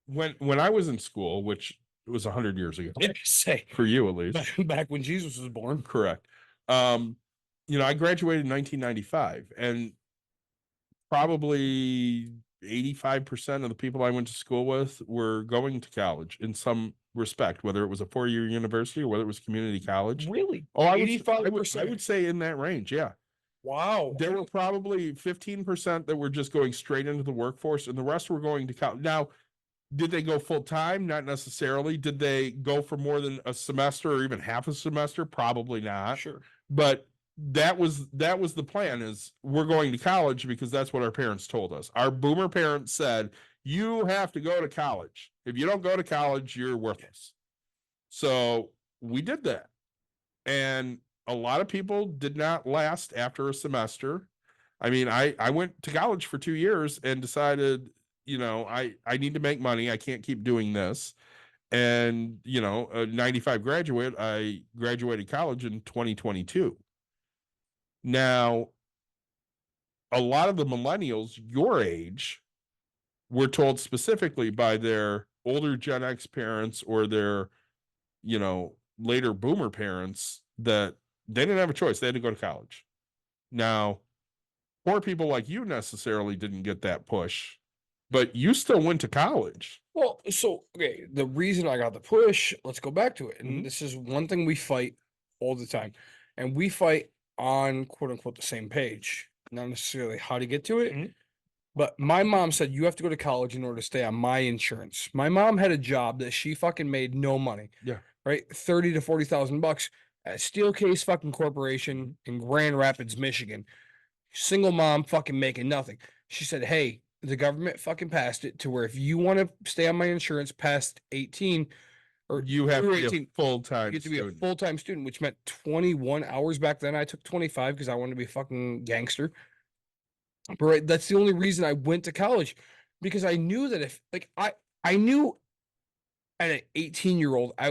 When I was in school, which was 100 years ago, Say for you at least, back when Jesus was born. correct. I graduated in 1995, and probably 85% of the people I went to school with were going to college in some respect, whether it was a 4-year university or whether it was community college. Really? Oh, I would 85%. say in that range, yeah. Wow. There were probably 15% that were just going straight into the workforce, and the rest were going to college. Now, did they go full time? Not necessarily. Did they go for more than a semester or even half a semester? Probably not. Sure. But that was the plan, is we're going to college because that's what our parents told us. Our boomer parents said, you have to go to college. If you don't go to college, you're worthless. So we did that. And a lot of people did not last after a semester. I mean, I went to college for 2 years and decided, I need to make money. I can't keep doing this. And, a 95 graduate, I graduated college in 2022. Now, a lot of the millennials your age were told specifically by their older Gen X parents or their, later boomer parents that they didn't have a choice. They had to go to college. Now, poor people like you necessarily didn't get that push, but you still went to college. Well, so okay, the reason I got the push, let's go back to it. And Mhm. this is one thing we fight all the time. And we fight on quote unquote the same page. Not necessarily how to get to it. Mhm. But my mom said you have to go to college in order to stay on my insurance. My mom had a job that she fucking made no money. Yeah. Right? 30 to 40,000 bucks at Steelcase fucking Corporation in Grand Rapids, Michigan. Single mom fucking making nothing. She said, hey, the government fucking passed it to where if you want to stay on my insurance past 18 or You have to through be a 18, full-time you get to be a student. full-time student, which meant 21 hours back then. I took 25 because I wanted to be a fucking gangster. But right, that's the only reason I went to college, because I knew that if like I knew at an 18-year-old, I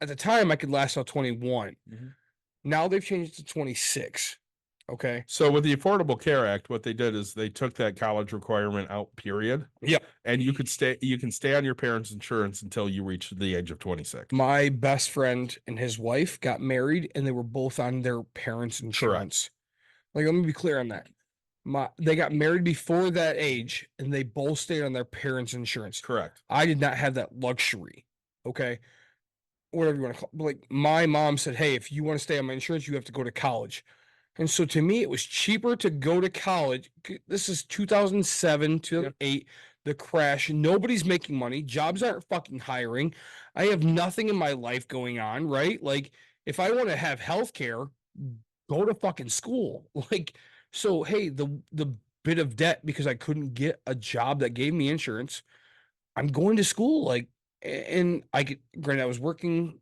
at the time I could last till 21. Mhm. Now they've changed it to 26. Okay. So with the Affordable Care Act, what they did is they took that college requirement out, period. Yep. And you can stay on your parents' insurance until you reach the age of 26. My best friend and his wife got married and they were both on their parents' insurance. Like, let me be clear on that. They got married before that age and they both stayed on their parents' insurance. Correct. I did not have that luxury. Okay. Whatever you want to call it. But like, my mom said, hey, if you want to stay on my insurance, you have to go to college. And so to me, it was cheaper to go to college. This is 2007, 2008, the crash. Nobody's making money. Jobs aren't fucking hiring. I have nothing in my life going on, right? Like, if I want to have health care, go to fucking school. Like, so hey, the bit of debt because I couldn't get a job that gave me insurance, I'm going to school. Like, and granted, I was working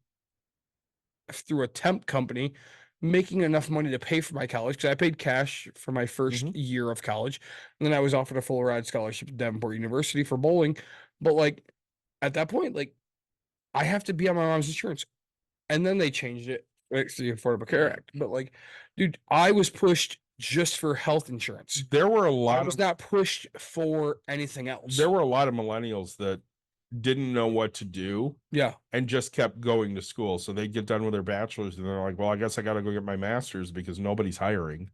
through a temp company, making enough money to pay for my college because I paid cash for my 1st year of college. And then I was offered a full ride scholarship at Davenport University for bowling. But like at that point, like I have to be on my mom's insurance. And then they changed it. It's the Affordable Care Act. But like, dude, I was pushed just for health insurance. There were a I lot was of not pushed for anything else. there were a lot of millennials that didn't know what to do Yeah. and just kept going to school. So they get done with their bachelor's and they're like, well, I guess I got to go get my master's because nobody's hiring.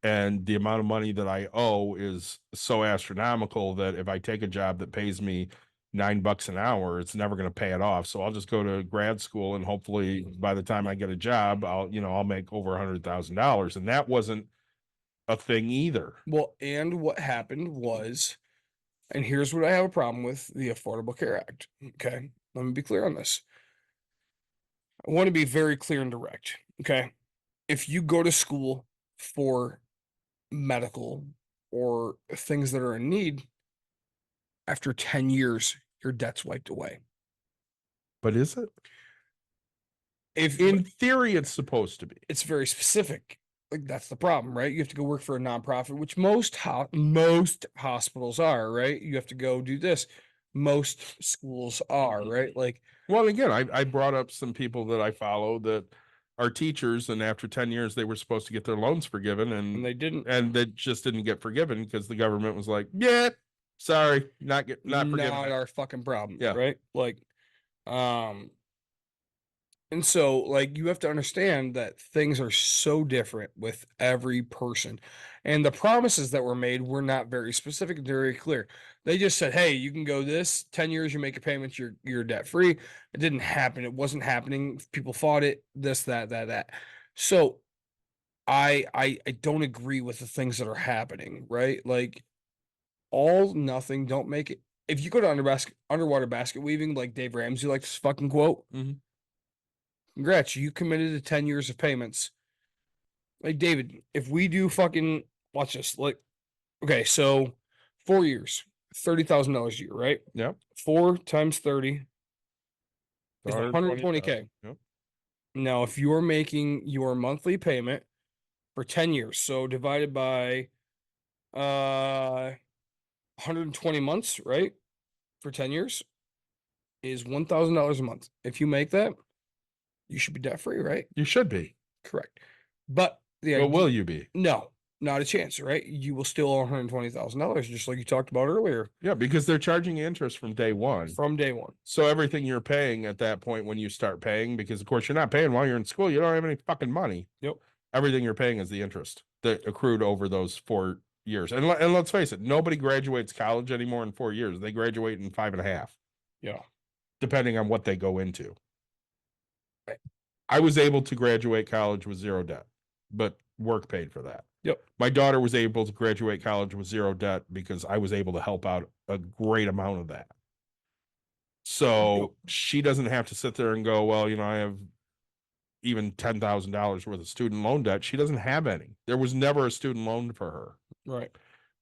And the amount of money that I owe is so astronomical that if I take a job that pays me $9 an hour, it's never going to pay it off. So I'll just go to grad school and hopefully by the time I get a job, I'll make over $100,000. And that wasn't a thing either. Well, and what happened was, and here's what I have a problem with the Affordable Care Act. Okay. Let me be clear on this. I want to be very clear and direct. Okay. If you go to school for medical or things that are in need, after 10 years, your debt's wiped away. But is it? If In theory, it's supposed to be. it's very specific. Like that's the problem, right? You have to go work for a nonprofit, which most hospitals are, right? You have to go do this. Most schools are, right? Like, Well, again, I brought up some people that I follow that are teachers, and after 10 years, they were supposed to get their loans forgiven, and and they didn't. they just didn't get forgiven because the government was like, yeah, sorry, not forgiven. Not our fucking problem. Yeah. Right. Like, and so like you have to understand that things are so different with every person. And the promises that were made were not very specific and very clear. They just said, hey, you can go this 10 years, you make your payments, you're debt free. It didn't happen. It wasn't happening. People fought it, this, that. So I don't agree with the things that are happening, right? Like all nothing, don't make it. If you go to underwater basket weaving, like Dave Ramsey likes to fucking quote, Mhm. congrats, you committed to 10 years of payments. Like David, if we do fucking watch this, like okay, so 4 years, $30,000 a year, right? Yep. 4 times 30 is 120,000. 120K. Yep. Now, if you're making your monthly payment for 10 years, so divided by 120 months, right? For 10 years is $1,000 a month. If you make that, you should be debt free, right? You should be. Correct. But the But idea, will you be? no, not a chance, right? You will still owe $120,000, just like you talked about earlier, Yeah, because they're charging interest from day one. from day one. So everything you're paying at that point when you start paying, because of course you're not paying while you're in school, you don't have any fucking money. Yep. Everything you're paying is the interest that accrued over those 4 years. And let's face it, nobody graduates college anymore in 4 years. They graduate in 5.5, Yeah. depending on what they go into. Right. I was able to graduate college with zero debt, but work paid for that. Yep. My daughter was able to graduate college with zero debt because I was able to help out a great amount of that. So she doesn't have to sit there and go, well, I have even $10,000 worth of student loan debt. She doesn't have any. There was never a student loan for her. Right.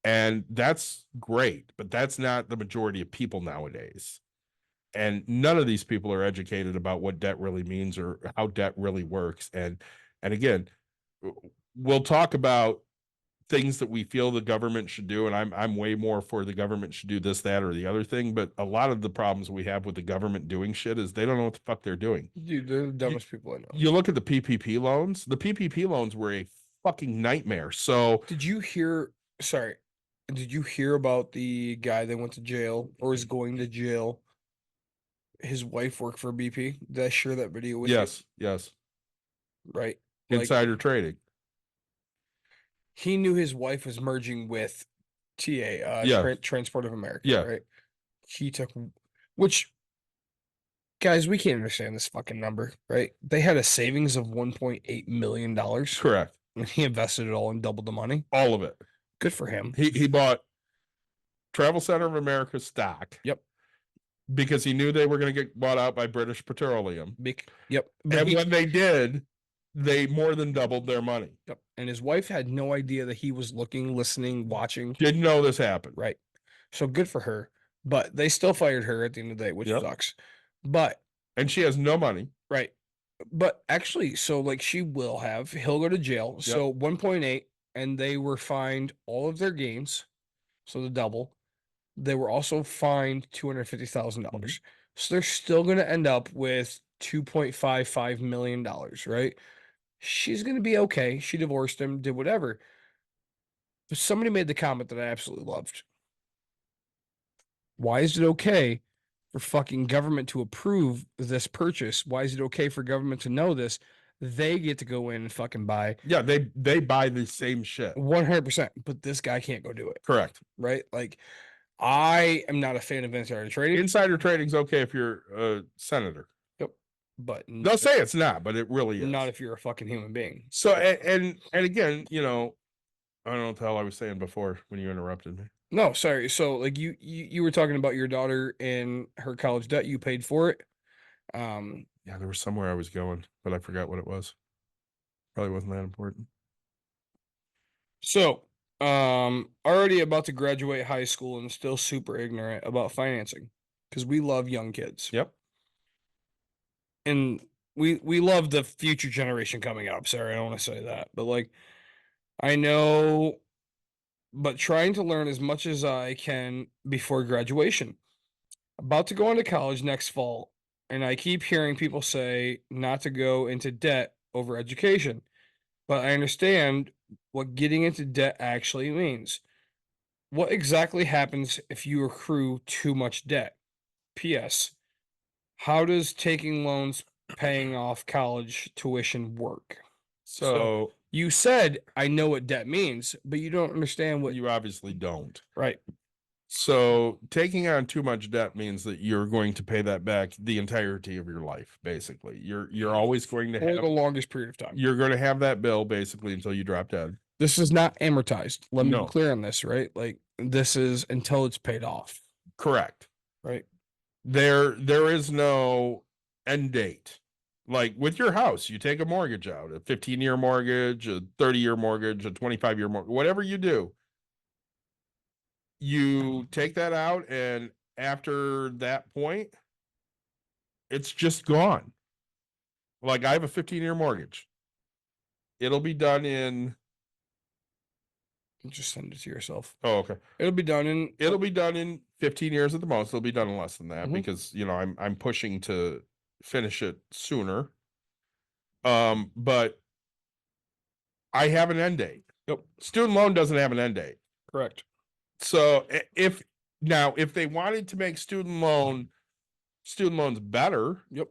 And that's great, but that's not the majority of people nowadays. And none of these people are educated about what debt really means or how debt really works. And again, we'll talk about things that we feel the government should do, and I'm way more for the government should do this, that, or the other thing. But a lot of the problems we have with the government doing shit is they don't know what the fuck they're doing. Dude, they're the dumbest people I know. You look at the PPP loans. The PPP loans were a fucking nightmare. So Did you hear? Sorry, did you hear about the guy that went to jail or is going to jail? His wife worked for BP. Did I share that video with yes, you? Right. Like insider trading. he knew his wife was merging with TA, Yeah. Transport of America. Yeah. Right. He took, which guys, we can't understand this fucking number, right? They had a savings of $1.8 million. Correct. And he invested it all and doubled the money. All of it. Good for him. He bought Travel Center of America stock. Yep. Because he knew they were going to get bought out by British Petroleum. Yep. And when they did, they more than doubled their money. Yep. And his wife had no idea that he was looking, listening, watching. Didn't know this happened. Right. So good for her. But they still fired her at the end of the day, which Yep. sucks. But and she has no money. Right. But actually, so like he'll go to jail. Yep. So 1.8, and they were fined all of their gains. So the double. They were also fined $250,000. So they're still going to end up with $2.55 million, right? She's going to be okay. She divorced him, did whatever. But somebody made the comment that I absolutely loved. Why is it okay for fucking government to approve this purchase? Why is it okay for government to know this? They get to go in and fucking buy. Yeah, they buy the same shit. 100%. But this guy can't go do it. Correct. Right? Like, I am not a fan of insider trading. Insider trading's okay if you're a senator. Yep. But they'll say it's not, but it really is. Not if you're a fucking human being. So and again, I don't know what the hell I was saying before when you interrupted me. No, sorry. So like you were talking about your daughter and her college debt. You paid for it. Yeah, there was somewhere I was going, but I forgot what it was. Probably wasn't that important. So, already about to graduate high school and still super ignorant about financing because we love young kids. Yep. And we love the future generation coming up. Sorry, I don't want to say that, but like I know, but trying to learn as much as I can before graduation. About to go into college next fall, and I keep hearing people say not to go into debt over education, but I understand what getting into debt actually means. What exactly happens if you accrue too much debt? P.S. How does taking loans paying off college tuition work? So you said I know what debt means, but you don't understand what you obviously don't. Right. So taking on too much debt means that you're going to pay that back the entirety of your life, basically. You're always going to For the have longest period of time. you're going to have that bill basically until you drop dead. This is not amortized. Let me No. be clear on this, right? Like this is until it's paid off, Correct. right? There is no end date. Like with your house, you take a mortgage out, a 15-year mortgage, a 30-year mortgage, a 25-year mortgage, whatever you do. You take that out, and after that point, it's just gone. Like I have a 15-year mortgage. It'll be done in Just send it to yourself. oh, okay. It'll be done in 15 years at the most. It'll be done in less than that Mhm. because I'm pushing to finish it sooner. But I have an end date. Yep. Student loan doesn't have an end date. correct. So if they wanted to make student loans better, Yep.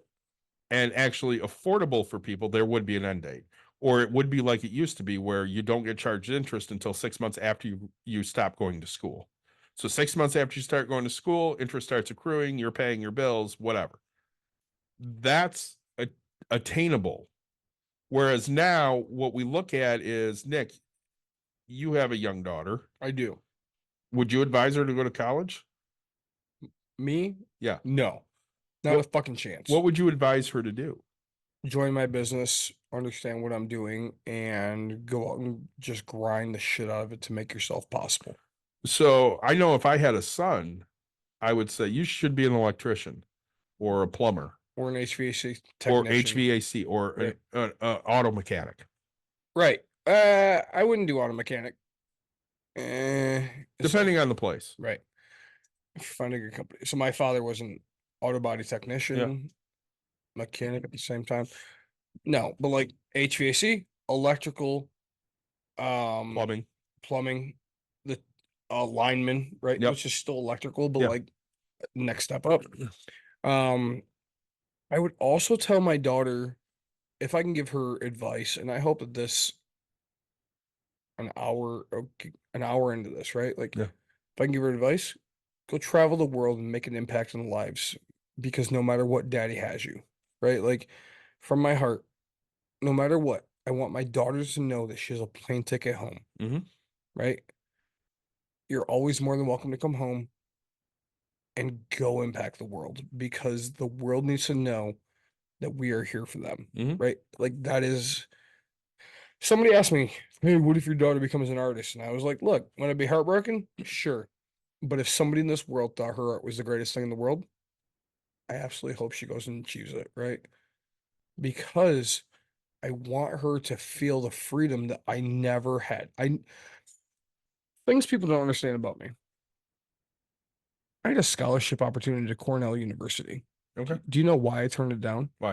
and actually affordable for people, there would be an end date. Or it would be like it used to be where you don't get charged interest until 6 months after you stop going to school. So 6 months after you start going to school, interest starts accruing, you're paying your bills, whatever. That's attainable. Whereas now what we look at is, Nick, you have a young daughter. I do. Would you advise her to go to college? Me? Yeah. No. Not What- a fucking chance. What would you advise her to do? Join my business, understand what I'm doing, and go out and just grind the shit out of it to make yourself possible. So I know if I had a son, I would say you should be an electrician or a plumber Or an HVAC or technician. HVAC or Right. an auto mechanic. Right. I wouldn't do auto mechanic. Depending on the place. Right. Find a good company. So my father was an auto body technician, mechanic at the same time. No, but like HVAC, electrical, plumbing, the lineman, right? Yep. Which is still electrical, but Yep. like next step up. I would also tell my daughter if I can give her advice, and I hope that this an hour into this, right? Like Yeah. if I can give her advice, go travel the world and make an impact on lives because no matter what, daddy has you, right? Like from my heart, no matter what, I want my daughters to know that she has a plane ticket home, Mhm. right? You're always more than welcome to come home and go impact the world because the world needs to know that we are here for them, Mhm. right? Like that is. Somebody asked me, "Hey, what if your daughter becomes an artist?" And I was like, "Look, would I be heartbroken? Sure, but if somebody in this world thought her art was the greatest thing in the world, I absolutely hope she goes and achieves it, right? Because I want her to feel the freedom that I never had. Things people don't understand about me. I had a scholarship opportunity to Cornell University. Okay. Do you know why I turned it down? Why?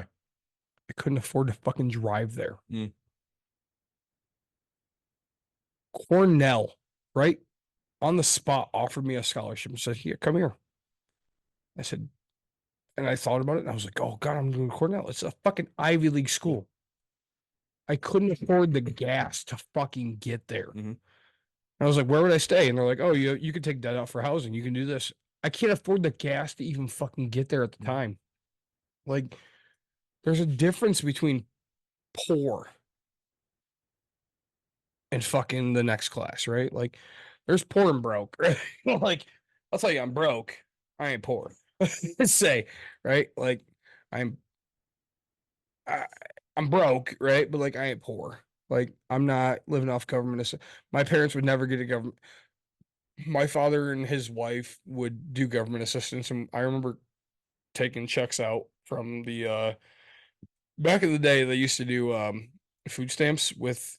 I couldn't afford to fucking drive there. Mm. Cornell, right? On the spot, offered me a scholarship and said, "Here, come here." I said, and I thought about it and I was like, "Oh God, I'm doing Cornell. It's a fucking Ivy League school." I couldn't afford the gas to fucking get there. Mhm. I was like, "Where would I stay?" And they're like, "Oh, you could take that out for housing. You can do this." I can't afford the gas to even fucking get there at the time. Like, there's a difference between poor and fucking the next class, right? Like, there's poor and broke, right? Like, I'll tell you, I'm broke. I ain't poor. Let's say, right? Like, I'm I, I'm broke, right? But like, I ain't poor. Like, I'm not living off government. My parents would never get a government. My father and his wife would do government assistance, and I remember taking checks out from the back in the day. They used to do food stamps with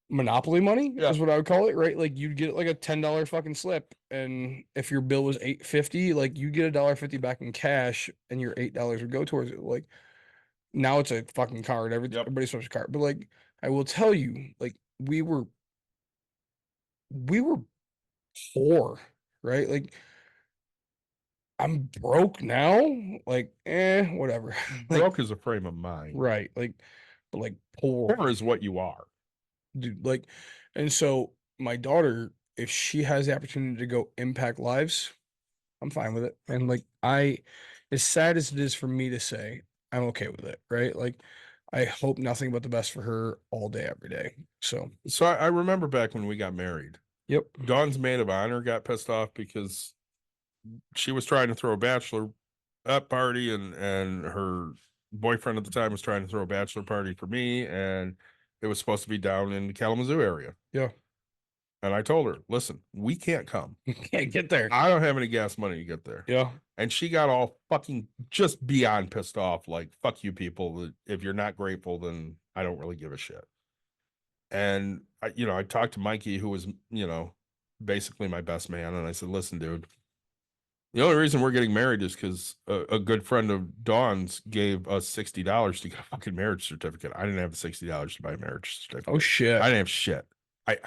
Monopoly money Yeah. is what I would call it, right? Like you'd get like a $10 fucking slip, and if your bill was $8.50, like you get $1.50 back in cash, and your $8 would go towards it. Like now it's a fucking card. Everybody's supposed to card, but like I will tell you, like we were poor, right? Like I'm broke now, like whatever. Like, Broke is a frame of mind. right? Like, but like poor. Poor is what you are. Dude, like, and so my daughter, if she has the opportunity to go impact lives, I'm fine with it. And like as sad as it is for me to say, I'm okay with it, right? Like I hope nothing but the best for her all day, every day. So So I remember back when we got married, yep. Dawn's maid of honor got pissed off because she was trying to throw a bachelor party, and her boyfriend at the time was trying to throw a bachelor party for me, and it was supposed to be down in the Kalamazoo area. Yeah. And I told her, listen, we can't come. You can't get there. I don't have any gas money to get there. Yeah. And she got all fucking just beyond pissed off, like, fuck you people. If you're not grateful, then I don't really give a shit. And I talked to Mikey, who was, basically my best man, and I said, listen, dude, the only reason we're getting married is because a good friend of Dawn's gave us $60 to get a fucking marriage certificate. I didn't have the $60 to buy a marriage certificate. Oh shit. I didn't have shit.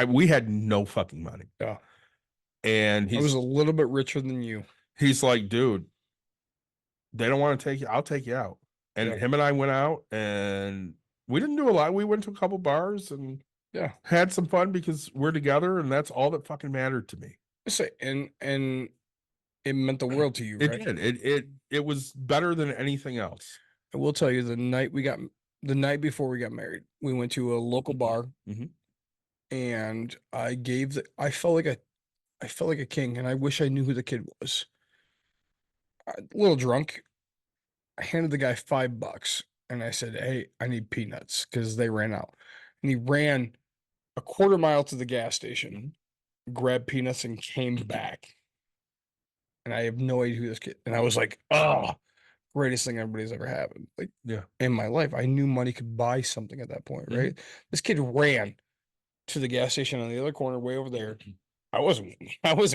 We had no fucking money. Yeah. And I was a little bit richer than you. he's like, dude, they don't want to take you. I'll take you out. And Yeah. him and I went out, and we didn't do a lot. We went to a couple bars and Yeah. had some fun because we're together, and that's all that fucking mattered to me. Say and it meant the world to you, It right? did. It was better than anything else. I will tell you, the night before we got married, we went to a local bar, Mhm. and I felt like a king, and I wish I knew who the kid was. A little drunk, I handed the guy $5, and I said, "Hey, I need peanuts," because they ran out, and he ran a quarter mile to the gas station, grabbed peanuts, and came back. And I have no idea who this kid. And I was like, "Oh, greatest thing everybody's ever happened." Like Yeah. in my life, I knew money could buy something at that point, right? This kid ran to the gas station on the other corner, way over there. I wasn't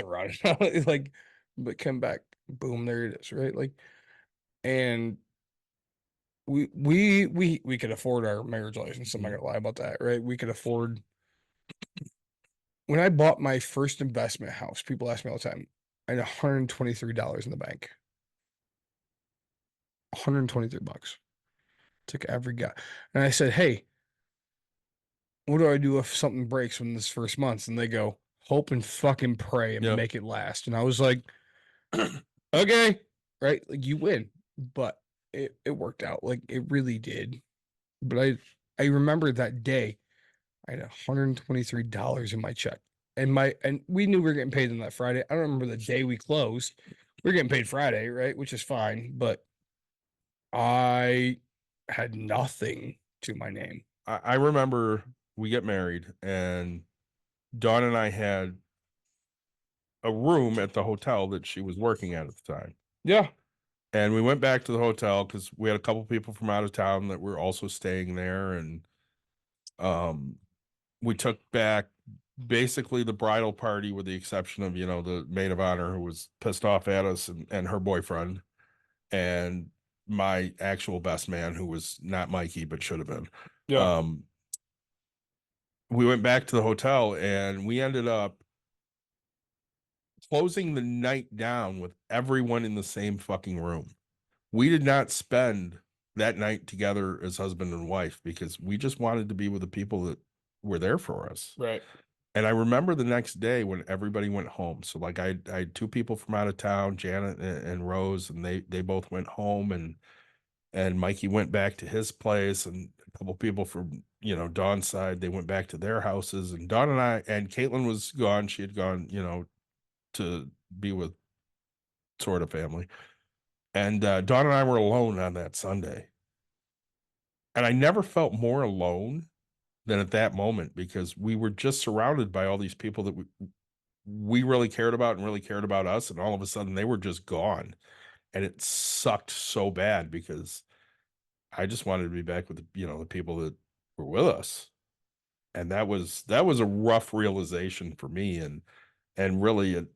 running, like, but come back, boom, there it is, right? Like, and we could afford our marriage license. I'm not gonna lie about that, right? We could afford. When I bought my first investment house, people ask me all the time, I had $123 in the bank. 123 bucks. Took every guy. And I said, "Hey, what do I do if something breaks when this first month?" And they go, "Hope and fucking pray and Yep. make it last." And I was like, okay, right? Like you win. But it worked out. Like it really did. But I remember that day, I had $123 in my check. And we knew we were getting paid on that Friday. I don't remember the day we closed. We are getting paid Friday, right? Which is fine. But I had nothing to my name. I remember we get married, and Dawn and I had a room at the hotel that she was working at the time. Yeah. And we went back to the hotel because we had a couple people from out of town that were also staying there. And we took back basically the bridal party, with the exception of, the maid of honor, who was pissed off at us, and her boyfriend, and my actual best man, who was not Mikey, but should have been. Yeah. We went back to the hotel, and we ended up closing the night down with everyone in the same fucking room. We did not spend that night together as husband and wife because we just wanted to be with the people that were there for us. Right. And I remember the next day when everybody went home. So like I had two people from out of town, Janet and Rose, and they both went home, and Mikey went back to his place, and a couple people from, Dawn's side, they went back to their houses, and Dawn and Caitlin was gone. She had gone, to be with sort of family. And Dawn and I were alone on that Sunday. And I never felt more alone than at that moment, because we were just surrounded by all these people that we really cared about and really cared about us. And all of a sudden they were just gone. And it sucked so bad because I just wanted to be back with the people that were with us. And that was a rough realization for me. And really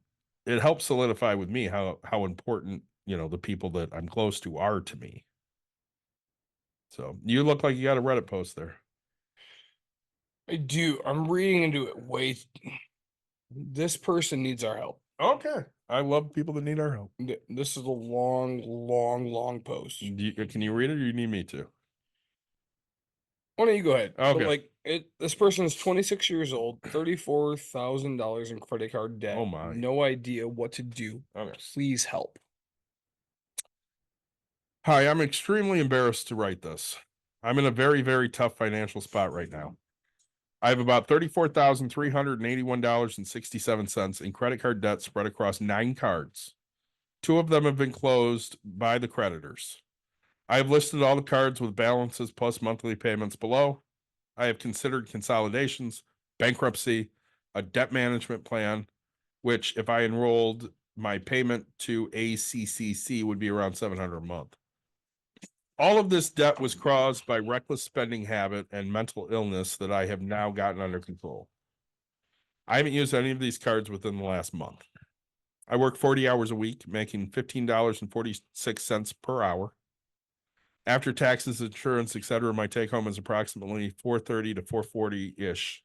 it helped solidify with me how important, the people that I'm close to are to me. So you look like you got a Reddit post there. I do. I'm reading into it. Wait, this person needs our help. Okay. I love people that need our help. This is a long, long, long post. Can you read it, or you need me to? Why don't you go ahead? But Okay. like this person is 26 years old, $34,000 in credit card debt. Oh my. No idea what to do. Okay. Please help. Hi, I'm extremely embarrassed to write this. I'm in a very, very tough financial spot right now. I have about $34,381.67 in credit card debt spread across 9 cards. 2 of them have been closed by the creditors. I have listed all the cards with balances plus monthly payments below. I have considered consolidations, bankruptcy, a debt management plan, which if I enrolled my payment to ACCC would be around $700 a month. All of this debt was caused by reckless spending habit and mental illness that I have now gotten under control. I haven't used any of these cards within the last month. I work 40 hours a week, making $15.46 per hour. After taxes, insurance, etc., my take home is approximately $430 to $440 ish.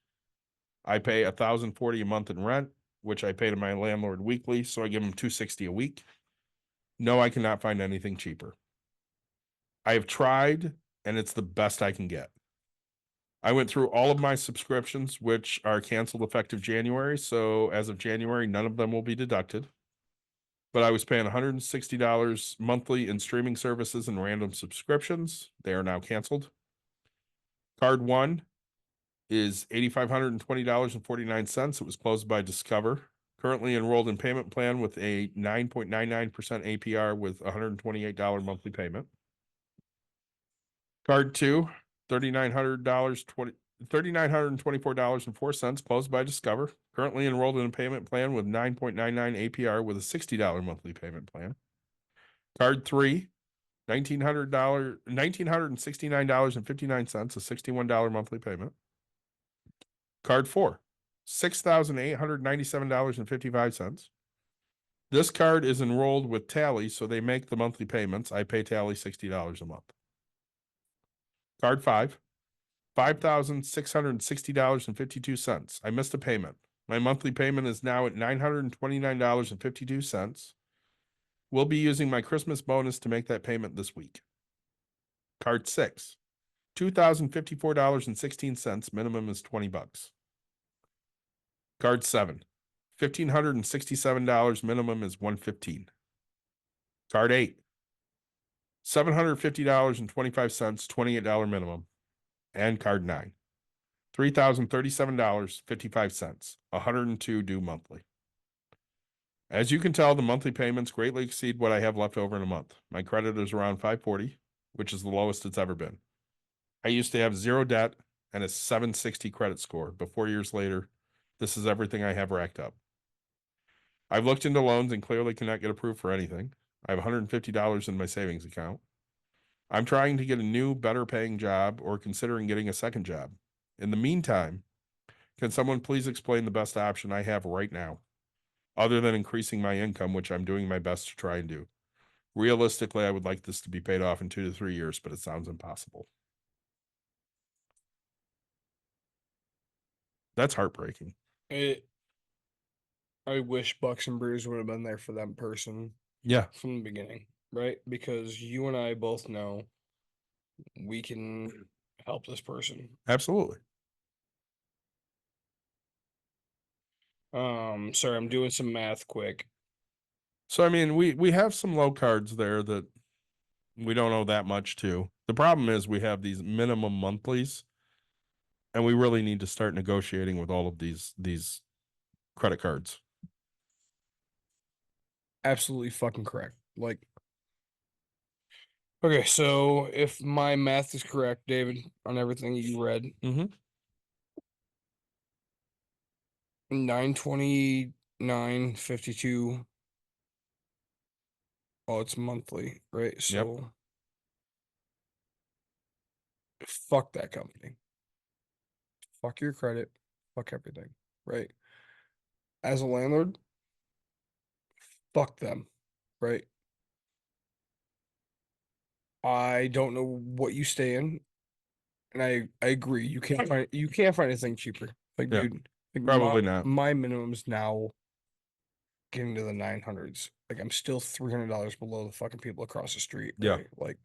I pay $1,040 a month in rent, which I pay to my landlord weekly, so I give him $260 a week. No, I cannot find anything cheaper. I have tried, and it's the best I can get. I went through all of my subscriptions, which are canceled effective January. So as of January, none of them will be deducted. But I was paying $160 monthly in streaming services and random subscriptions. They are now canceled. Card 1 is $8,520.49. It was closed by Discover. Currently enrolled in payment plan with a 9.99% APR with $128 monthly payment. Card 2, $3,924.04, closed by Discover. Currently enrolled in a payment plan with 9.99 APR with a $60 monthly payment plan. Card 3, $1,969.59, a $61 monthly payment. Card 4, $6,897.55. This card is enrolled with Tally, so they make the monthly payments. I pay Tally $60 a month. Card 5, $5,660.52. I missed a payment. My monthly payment is now at $929.52. We'll be using my Christmas bonus to make that payment this week. Card 6, $2,054.16. Minimum is $20. Card 7, $1,567. Minimum is $115. Card 8, $750.25. $28 minimum. And card 9, $3,037.55, $102 due monthly. As you can tell, the monthly payments greatly exceed what I have left over in a month. My credit is around 540, which is the lowest it's ever been. I used to have 0 debt and a 760 credit score, but 4 years later, this is everything I have racked up. I've looked into loans and clearly cannot get approved for anything. I have $150 in my savings account. I'm trying to get a new, better paying job or considering getting a second job. In the meantime, can someone please explain the best option I have right now, other than increasing my income, which I'm doing my best to try and do? Realistically, I would like this to be paid off in 2 to 3 years, but it sounds impossible. That's heartbreaking. I wish Bucks and Brews would have been there for that person Yeah, from the beginning, right? Because you and I both know we can help this person. absolutely. Sorry, I'm doing some math quick. So, I mean, we have some low cards there that we don't owe that much to. The problem is we have these minimum monthlies, and we really need to start negotiating with all of these credit cards. Absolutely fucking correct. Like, okay, so if my math is correct, David, on everything you read, Mm-hmm. 929.52. Oh, it's monthly, right? So fuck that company. Fuck your credit. Fuck everything, right? As a landlord, fuck them, right? I don't know what you stay in, and I agree. You can't find anything cheaper. Like, Yeah, dude, like probably not. my minimum's now getting to the 900s. Like, I'm still $300 below the fucking people across the street. Yeah. Right? Like,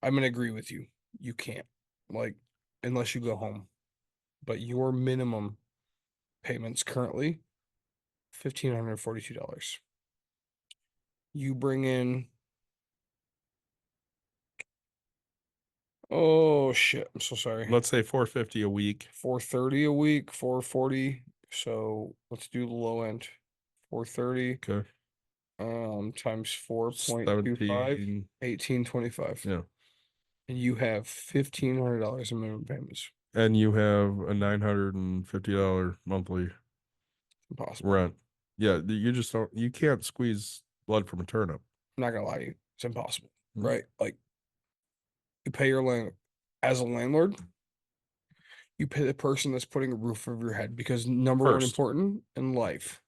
I'm gonna agree with you. You can't. Like, unless you go home. But your minimum payments currently $1,542. You bring in, oh shit, I'm so sorry. Let's say 450 a week. 430 a week, 440. So let's do the low end. 430 Okay. times 4.25, 17. 1825. Yeah. And you have $1,500 in minimum payments. And you have a $950 monthly Impossible. rent. Yeah, you just don't. You can't squeeze blood from a turnip. I'm not gonna lie to you, it's impossible, Mhm. right? Like you pay your land as a landlord, you pay the person that's putting a roof over your head because number one First. important in life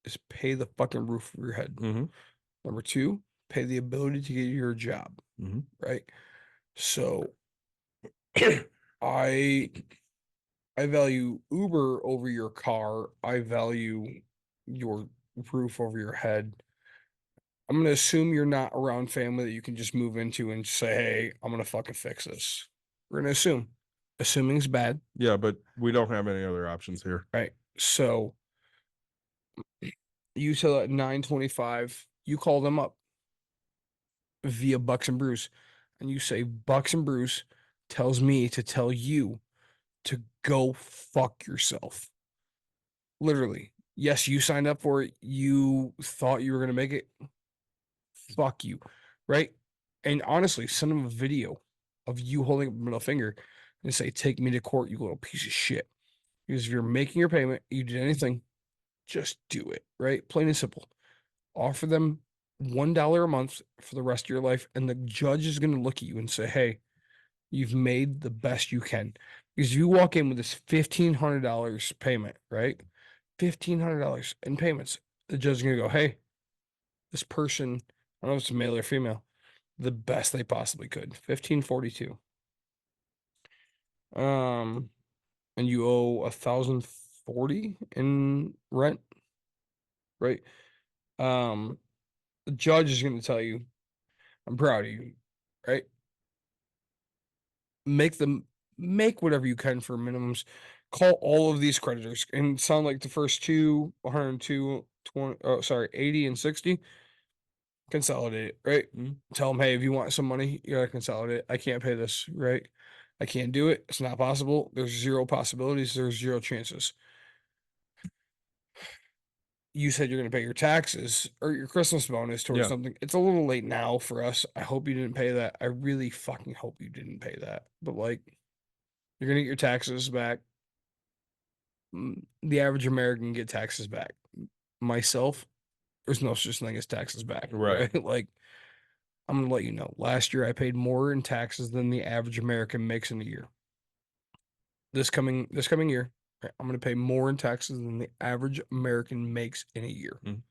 is pay the fucking roof over your head. Mm-hmm. Number two, pay the ability to get your job, Mm-hmm. right? So I value Uber over your car. I value your roof over your head. I'm gonna assume you're not around family that you can just move into and say, "Hey, I'm gonna fucking fix this." We're gonna assume. Assuming's bad, Yeah, but we don't have any other options here. right? So you tell at 9:25, you call them up via Bucks and Brews, and you say, "Bucks and Brews tells me to tell you to go fuck yourself." Literally. Yes, you signed up for it. You thought you were gonna make it. Fuck you, right? And honestly, send them a video of you holding up a middle finger and say, "Take me to court, you little piece of shit." Because if you're making your payment, you did anything, just do it, right? Plain and simple. Offer them $1 a month for the rest of your life, and the judge is going to look at you and say, "Hey, you've made the best you can." Because you walk in with this $1,500 payment, right? $1,500 in payments. The judge is going to go, "Hey, this person, I don't know if it's male or female, the best they possibly could. 1542. And you owe 1,040 in rent, right? The judge is going to tell you, "I'm proud of you," right? Make whatever you can for minimums. Call all of these creditors and sound like the first two, 102, 20, oh, sorry, 80 and 60. Consolidate it, right? Tell them, "Hey, if you want some money, you gotta consolidate. I can't pay this, right? I can't do it. It's not possible. There's zero possibilities. There's zero chances." You said you're gonna pay your taxes or your Christmas bonus towards Yeah. something. It's a little late now for us. I hope you didn't pay that. I really fucking hope you didn't pay that. But like, you're gonna get your taxes back. The average American get taxes back. Myself, there's no such thing as taxes back, Right. right? Like, I'm gonna let you know. Last year, I paid more in taxes than the average American makes in a year. This coming year, I'm gonna pay more in taxes than the average American makes in a year. Mhm.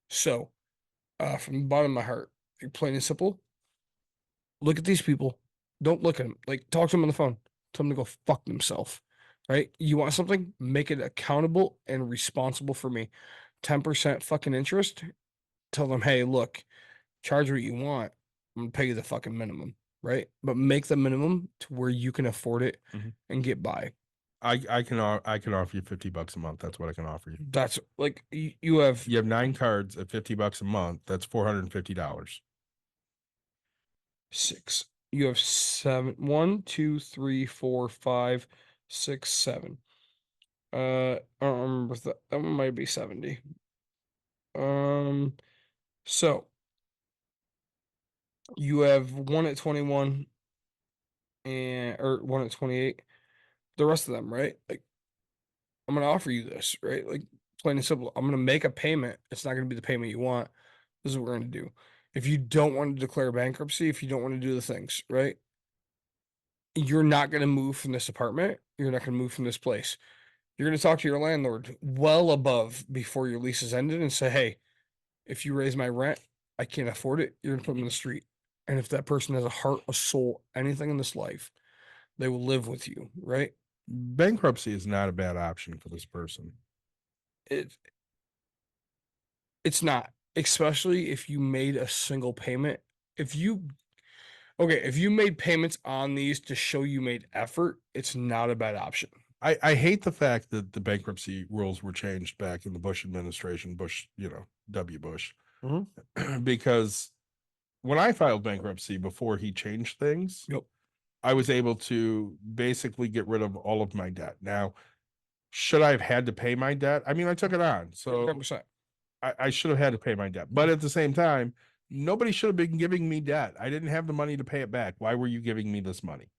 So, from the bottom of my heart, plain and simple, look at these people. Don't look at them. Like, talk to them on the phone. Tell them to go fuck themselves. Right? You want something? Make it accountable and responsible for me. 10% fucking interest. Tell them, "Hey, look, charge what you want. I'm gonna pay you the fucking minimum." Right? But make the minimum to where you can afford it Mhm. and get by. I can offer you $50 a month. That's what I can offer you. That's like you have You have 9 cards at $50 a month. That's $450. 6. You have 7. 1, 2, 3, 4, 5, 6, 7. I don't remember if that one might be 70. So you have one at 21 and or one at 28. The rest of them, right? Like, I'm gonna offer you this, right? Like, plain and simple. I'm gonna make a payment. It's not gonna be the payment you want. This is what we're gonna do. If you don't want to declare bankruptcy, if you don't want to do the things, right? You're not gonna move from this apartment. You're not gonna move from this place. You're gonna talk to your landlord well above before your lease is ended and say, "Hey, if you raise my rent, I can't afford it. You're gonna put me in the street." And if that person has a heart, a soul, anything in this life, they will live with you, right? Bankruptcy is not a bad option for this person. It it's not, especially if you made a single payment. If you Okay, if you made payments on these to show you made effort, it's not a bad option. I hate the fact that the bankruptcy rules were changed back in the Bush administration, Bush, W. Bush, because when I filed bankruptcy before he changed things, Yep. I was able to basically get rid of all of my debt. Now, should I have had to pay my debt? I mean, I took it on, so 100%. I should have had to pay my debt. But at the same time, nobody should have been giving me debt. I didn't have the money to pay it back. Why were you giving me this money?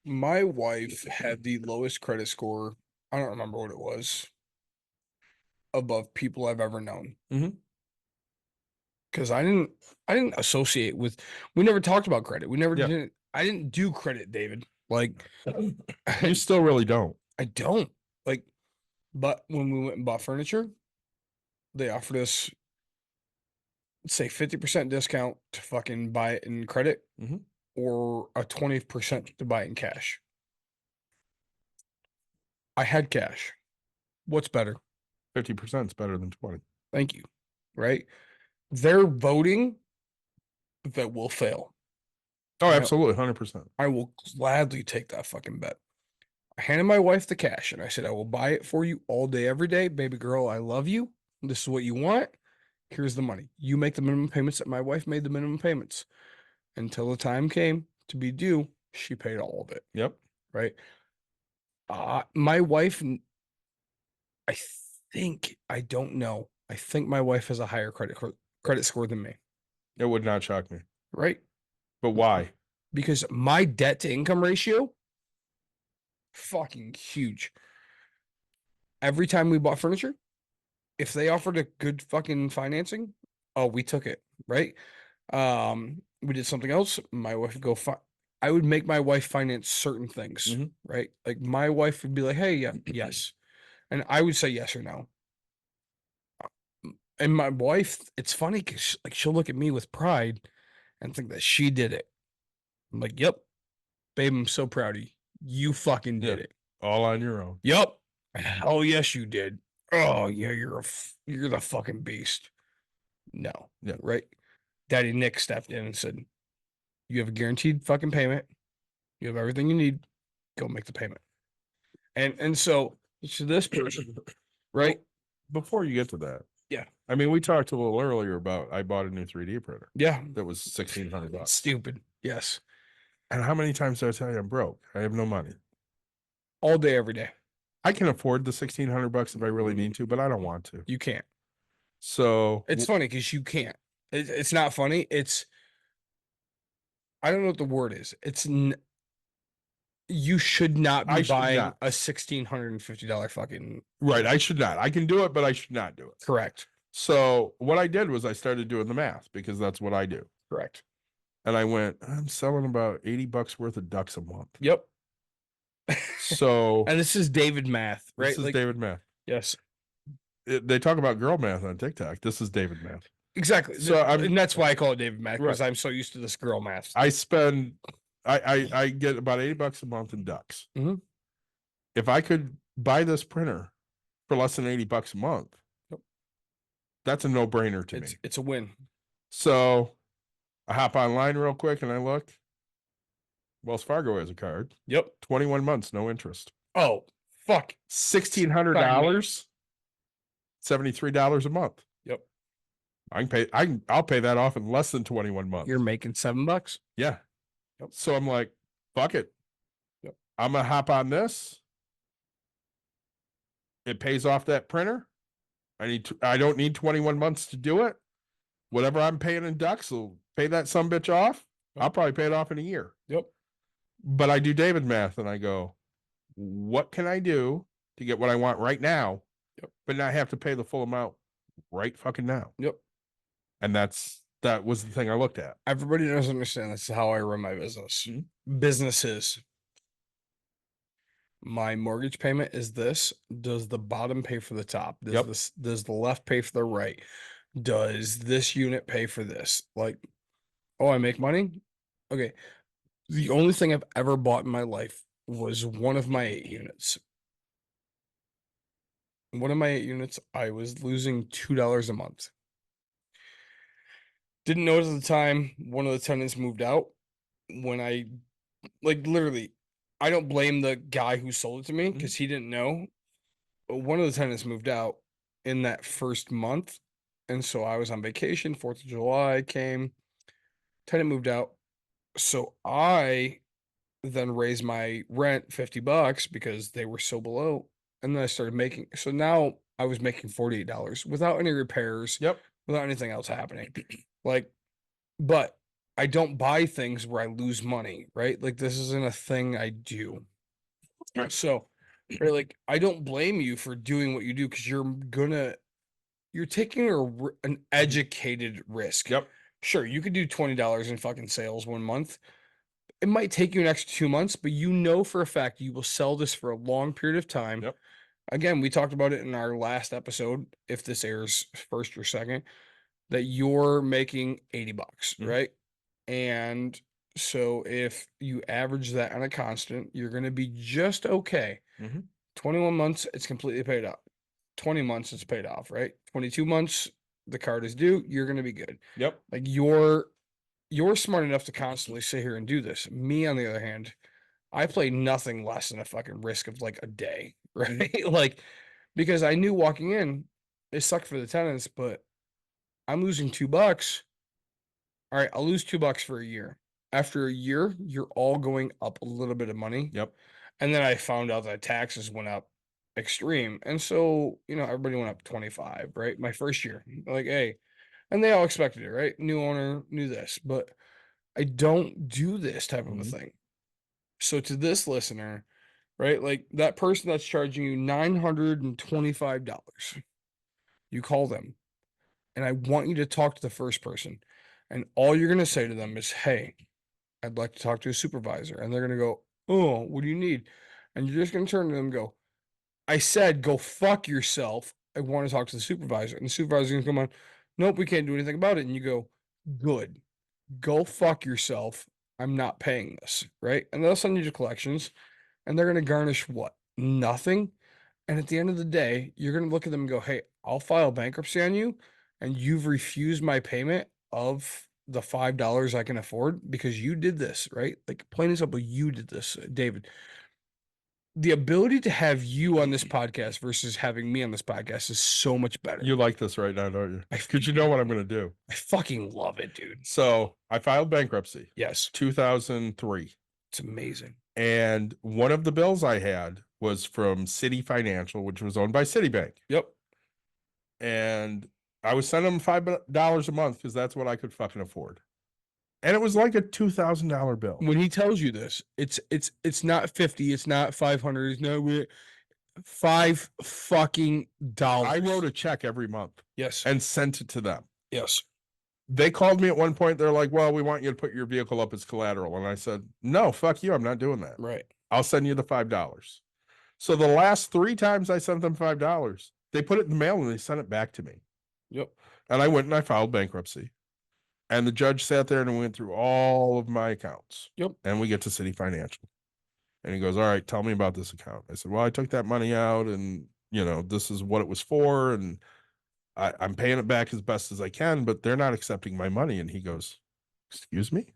My wife had the lowest credit score. I don't remember what it was above people I've ever known. Mhm. Because I didn't associate with. We never talked about credit. We never Yeah. did. I didn't do credit, David. Like, You still really don't. I don't like. But when we went and bought furniture, they offered us, let's say, 50% discount to fucking buy it in credit, Mhm. or a 20% to buy it in cash. I had cash. What's better? 50% is better than 20. Thank you. Right? They're voting that will fail. Oh, I know. absolutely, 100%. I will gladly take that fucking bet. I handed my wife the cash and I said, I will buy it for you all day, every day. Baby girl, I love you. This is what you want. Here's the money. You make the minimum payments that my wife made the minimum payments. Until the time came to be due, she paid all of it. Yep. Right? My wife, I think, I don't know. I think my wife has a higher credit score than me. It would not shock me. Right? But why? Because my debt to income ratio, fucking huge. Every time we bought furniture, if they offered a good fucking financing, oh, we took it, right? We did something else. My wife would go. I would make my wife finance certain things, Mhm. right? Like my wife would be like, "Hey, yeah, yes," and I would say yes or no. And my wife, it's funny because like she'll look at me with pride and think that she did it. I'm like, "Yep, babe, I'm so proud of you. You fucking did Yeah. it. All on your own. Yep. Oh yes, you did. Oh yeah, you're the fucking beast." No. Yeah. Right? Daddy Nick stepped in and said, "You have a guaranteed fucking payment. You have everything you need. Go make the payment." And so to this person, right? Before you get to that, Yeah. I mean, we talked a little earlier about I bought a new 3D printer Yeah. that was $1,600. Stupid. Yes. And how many times did I tell you I'm broke? I have no money. All day, every day. I can afford the $1,600 if I really need to, but I don't want to. You can't. So It's funny because you can't. It's not funny. I don't know what the word is. You should not I be should buying not. a $1,650 fucking. right, I should not. I can do it, but I should not do it. Correct. So what I did was I started doing the math because that's what I do. Correct. And I went, I'm selling about $80 worth of ducks a month. Yep. So And this is David math, right? this is Like, David math. yes. They talk about girl math on TikTok. This is David math. Exactly. So and that's why I call it David math, because Right. I'm so used to this girl math. I spend I get about $80 a month in ducks. Mhm. If I could buy this printer for less than $80 a month, Yep. that's a no-brainer to me. It's a win. So I hop online real quick and I look. Wells Fargo has a card. Yep. 21 months, no interest. Oh, fuck. $1,600, $73 a month. Yep. I'll pay that off in less than 21 months. You're making $7. Yeah. Yep. So I'm like, fuck it. Yep. I'm gonna hop on this. It pays off that printer. I don't need 21 months to do it. Whatever I'm paying in ducks will pay that sumbitch off. Yep. I'll probably pay it off in a year. Yep. But I do David math and I go, what can I do to get what I want right now, Yep. but not have to pay the full amount right fucking now? Yep. And that was the thing I looked at. Everybody doesn't understand. This is how I run my business. Businesses. My mortgage payment is this. Does the bottom pay for the top? Does the left pay for the right? Does this unit pay for this? Like, oh, I make money? Okay. The only thing I've ever bought in my life was one of my 8 units. One of my 8 units, I was losing $2 a month. Didn't know it at the time. One of the tenants moved out. when I like literally, I don't blame the guy who sold it to me because he didn't know. But one of the tenants moved out in that first month, and so I was on vacation. 4th of July came, tenant moved out, so I then raised my rent $50 because they were so below, and then I started making. So now I was making $48 without any repairs, Yep. without anything else happening. Like, but I don't buy things where I lose money, right? Like this isn't a thing I do. So, right, like I don't blame you for doing what you do because you're taking an educated risk. Yep. Sure, you could do $20 in fucking sales 1 month. It might take you an extra 2 months, but you know for a fact you will sell this for a long period of time. Yep. Again, we talked about it in our last episode, if this airs first or second, that you're making $80, right? And so if you average that on a constant, you're going to be just okay. 21 months, it's completely paid up. 20 months, it's paid off, right? 22 months, the card is due, you're going to be good. Yep. Like you're smart enough to constantly sit here and do this. Me, on the other hand, I play nothing less than a fucking risk of like a day, right? Like, because I knew walking in, it sucked for the tenants, but I'm losing $2. All right, I'll lose $2 for a year. After a year, you're all going up a little bit of money. Yep. And then I found out that taxes went up extreme. And so, everybody went up 25, right? My first year. Like, hey, and they all expected it, right? New owner, knew this, but I don't do this type of a thing. So to this listener, right? Like that person that's charging you $925, you call them, and I want you to talk to the first person. And all you're going to say to them is, hey, I'd like to talk to a supervisor. And they're going to go, oh, what do you need? And you're just going to turn to them and go, I said, go fuck yourself. I want to talk to the supervisor. And the supervisor's going to come on, nope, we can't do anything about it. And you go, good, go fuck yourself. I'm not paying this, right? And they'll send you to collections, and they're going to garnish what? Nothing. And at the end of the day, you're going to look at them and go, hey, I'll file bankruptcy on you, and you've refused my payment of the $5 I can afford because you did this, right? Like plain and simple, you did this, David. The ability to have you on this podcast versus having me on this podcast is so much better. You like this right now, don't you? Because you know what I'm going to do. I fucking love it, dude. So I filed bankruptcy. Yes. 2003. It's amazing. And one of the bills I had was from City Financial, which was owned by Citibank. Yep. And I was sending them $5 a month because that's what I could fucking afford. And it was like a $2,000 bill. When he tells you this, it's not 50, it's not 500, it's not $5 fucking dollars. I wrote a check every month. Yes. And sent it to them. Yes. They called me at one point. They're like, well, we want you to put your vehicle up as collateral. And I said, no, fuck you. I'm not doing that. Right. I'll send you the $5. So the last 3 times I sent them $5, they put it in the mail and they sent it back to me. Yep. And I went and I filed bankruptcy. And the judge sat there and went through all of my accounts. Yep. And we get to City Financial. And he goes, all right, tell me about this account. I said, well, I took that money out and, this is what it was for. And I'm paying it back as best as I can, but they're not accepting my money. And he goes, excuse me?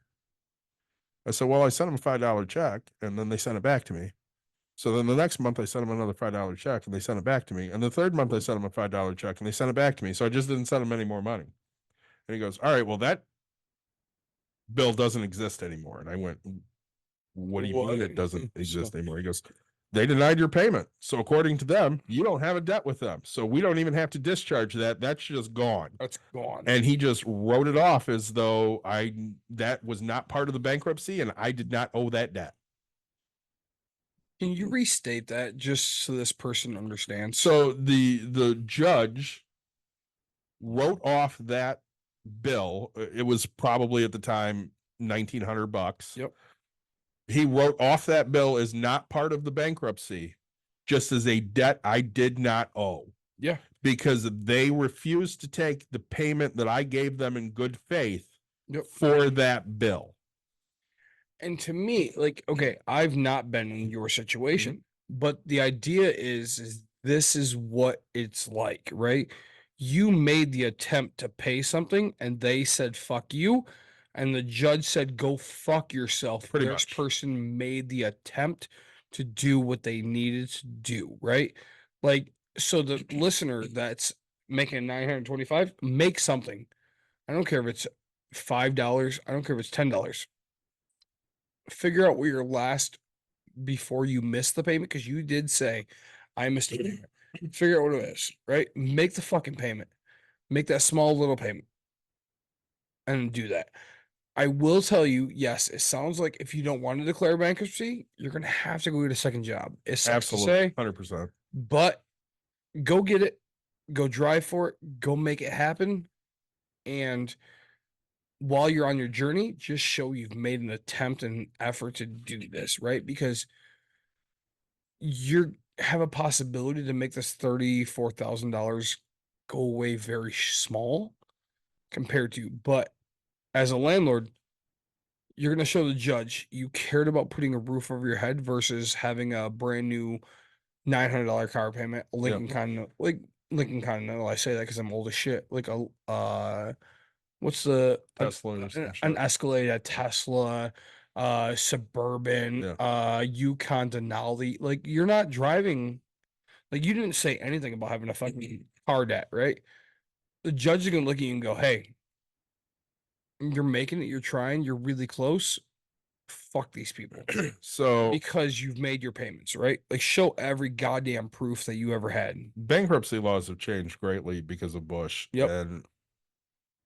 I said, well, I sent them a $5 check and then they sent it back to me. So then the next month I sent them another $5 check and they sent it back to me. And the third month I sent them a $5 check and they sent it back to me. So I just didn't send them any more money. And he goes, all right, well, that bill doesn't exist anymore. And I went, what do you mean it doesn't exist anymore? He goes, they denied your payment. So according to them, you don't have a debt with them. So we don't even have to discharge that. That's just gone. That's gone. And he just wrote it off as though that was not part of the bankruptcy and I did not owe that debt. Can you restate that just so this person understands? So the judge wrote off that bill. It was probably at the time $1,900. Yep. He wrote off that bill as not part of the bankruptcy, just as a debt I did not owe. Yeah. Because they refused to take the payment that I gave them in good faith Yep. for that bill. And to me, like, okay, I've not been in your situation, but the idea is this is what it's like, right? You made the attempt to pay something and they said, fuck you. and the judge said, "Go fuck yourself." Pretty This much. person made the attempt to do what they needed to do, right? Like, so the listener that's making 925, make something. I don't care if it's $5. I don't care if it's $10. Figure out where your last before you miss the payment, because you did say I missed a payment. Figure out what it is, right? Make the fucking payment. Make that small little payment and do that. I will tell you, yes, it sounds like if you don't want to declare bankruptcy, you're gonna have to go get a second job. It sucks to Absolutely, say, 100%. but go get it, go drive for it, go make it happen. And while you're on your journey, just show you've made an attempt and effort to do this, right? Because you have a possibility to make this $34,000 go away very small compared to, but as a landlord, you're going to show the judge you cared about putting a roof over your head versus having a brand new $900 car payment, a Lincoln Continental, like Lincoln Continental. I say that because I'm old as shit. Like what's the Tesla or some an shit. Escalade, a Tesla, Suburban, Yukon Denali. Like you're not driving. Like you didn't say anything about having a fucking car debt, right? The judge is gonna look at you and go, "Hey, you're making it. You're trying. You're really close. Fuck these people." So Because you've made your payments, right? Like show every goddamn proof that you ever had. bankruptcy laws have changed greatly because of Bush. Yep. And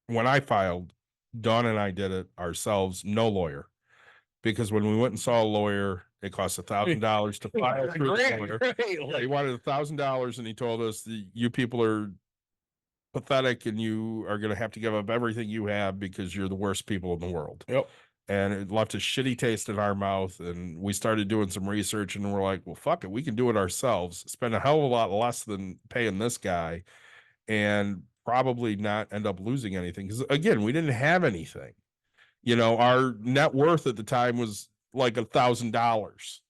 when I filed, Dawn and I did it ourselves, no lawyer. Because when we went and saw a lawyer, it cost $1,000 to file through the lawyer. Right? Yeah, he wanted $1,000, and he told us that you people are pathetic and you are going to have to give up everything you have because you're the worst people in the world. Yep. And it left a shitty taste in our mouth. And we started doing some research, and we're like, well, fuck it, we can do it ourselves, spend a hell of a lot less than paying this guy, and probably not end up losing anything. Because again, we didn't have anything. You know, our net worth at the time was like $1,000.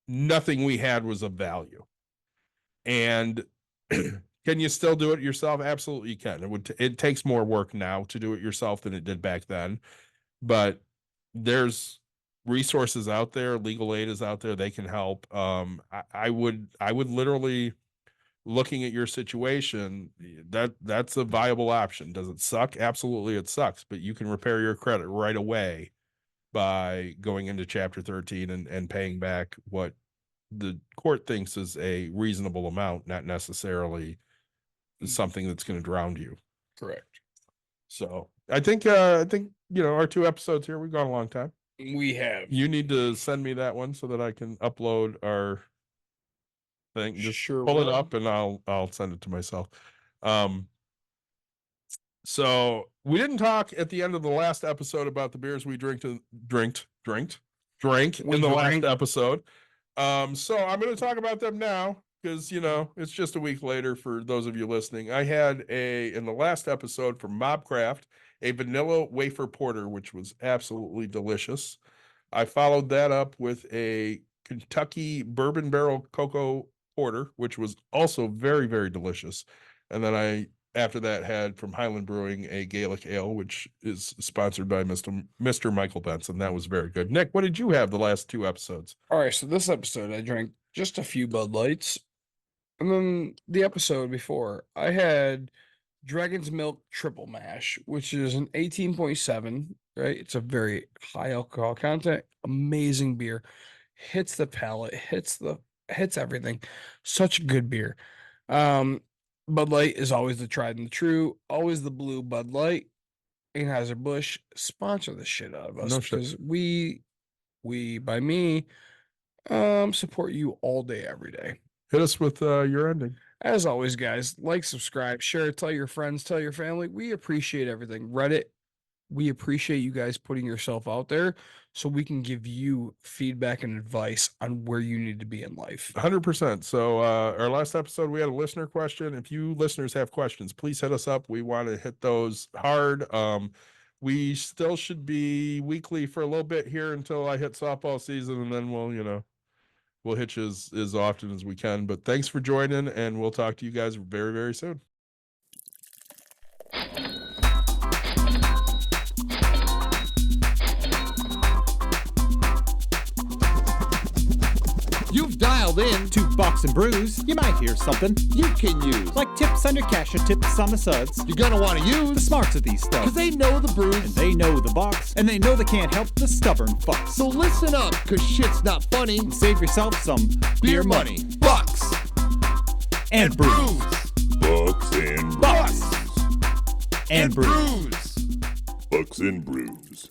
Nothing we had was of value. And can you still do it yourself? Absolutely you can. It takes more work now to do it yourself than it did back then. But there's resources out there, legal aid is out there, they can help. I would literally, looking at your situation, that's a viable option. Does it suck? Absolutely it sucks, but you can repair your credit right away by going into chapter 13 and paying back what the court thinks is a reasonable amount, not necessarily something that's going to drown you. Correct. So I think our 2 episodes here, we've gone a long time. We have. You need to send me that one so that I can upload our thing. Just Sure pull it will. up and I'll send it to myself. So we didn't talk at the end of the last episode about the beers we drank in the last episode. So I'm going to talk about them now because, it's just a week later for those of you listening. I had in the last episode from Mobcraft, a vanilla wafer porter, which was absolutely delicious. I followed that up with a Kentucky bourbon barrel cocoa porter, which was also very, very delicious. And then after that, had from Highland Brewing a Gaelic ale, which is sponsored by Mr. Michael Benson. That was very good. Nick, what did you have the last 2 episodes? All right, so this episode I drank just a few Bud Lights. And then the episode before, I had Dragon's Milk Triple Mash, which is an 18.7, right? It's a very high alcohol content, amazing beer. Hits the palate, hits everything. Such good beer. Bud Light is always the tried and the true, always the blue Bud Light. Anheuser-Busch sponsor the shit out of us No shit. because we by me support you all day every day. Hit us with your ending. As always, guys, like, subscribe, share, tell your friends, tell your family. We appreciate everything. Reddit, we appreciate you guys putting yourself out there so we can give you feedback and advice on where you need to be in life. 100%. So our last episode, we had a listener question. If you listeners have questions, please hit us up. We want to hit those hard. We still should be weekly for a little bit here until I hit softball season, and then we'll hit you as often as we can. But thanks for joining, and we'll talk to you guys very, very soon. You've dialed in. To Bucks and Brews, you might hear something You can use. like tips on your cash or tips on the suds. You're gonna want to The use. smarts of these stuff. Cause they know the And brews. they know the Bucks, and they know they can't help the stubborn fucks. So listen up, cause shit's not funny. Save yourself some Beer money. Bucks. and brews. Bucks and Bucks Brews. and brews. Brews. Bucks and Brews.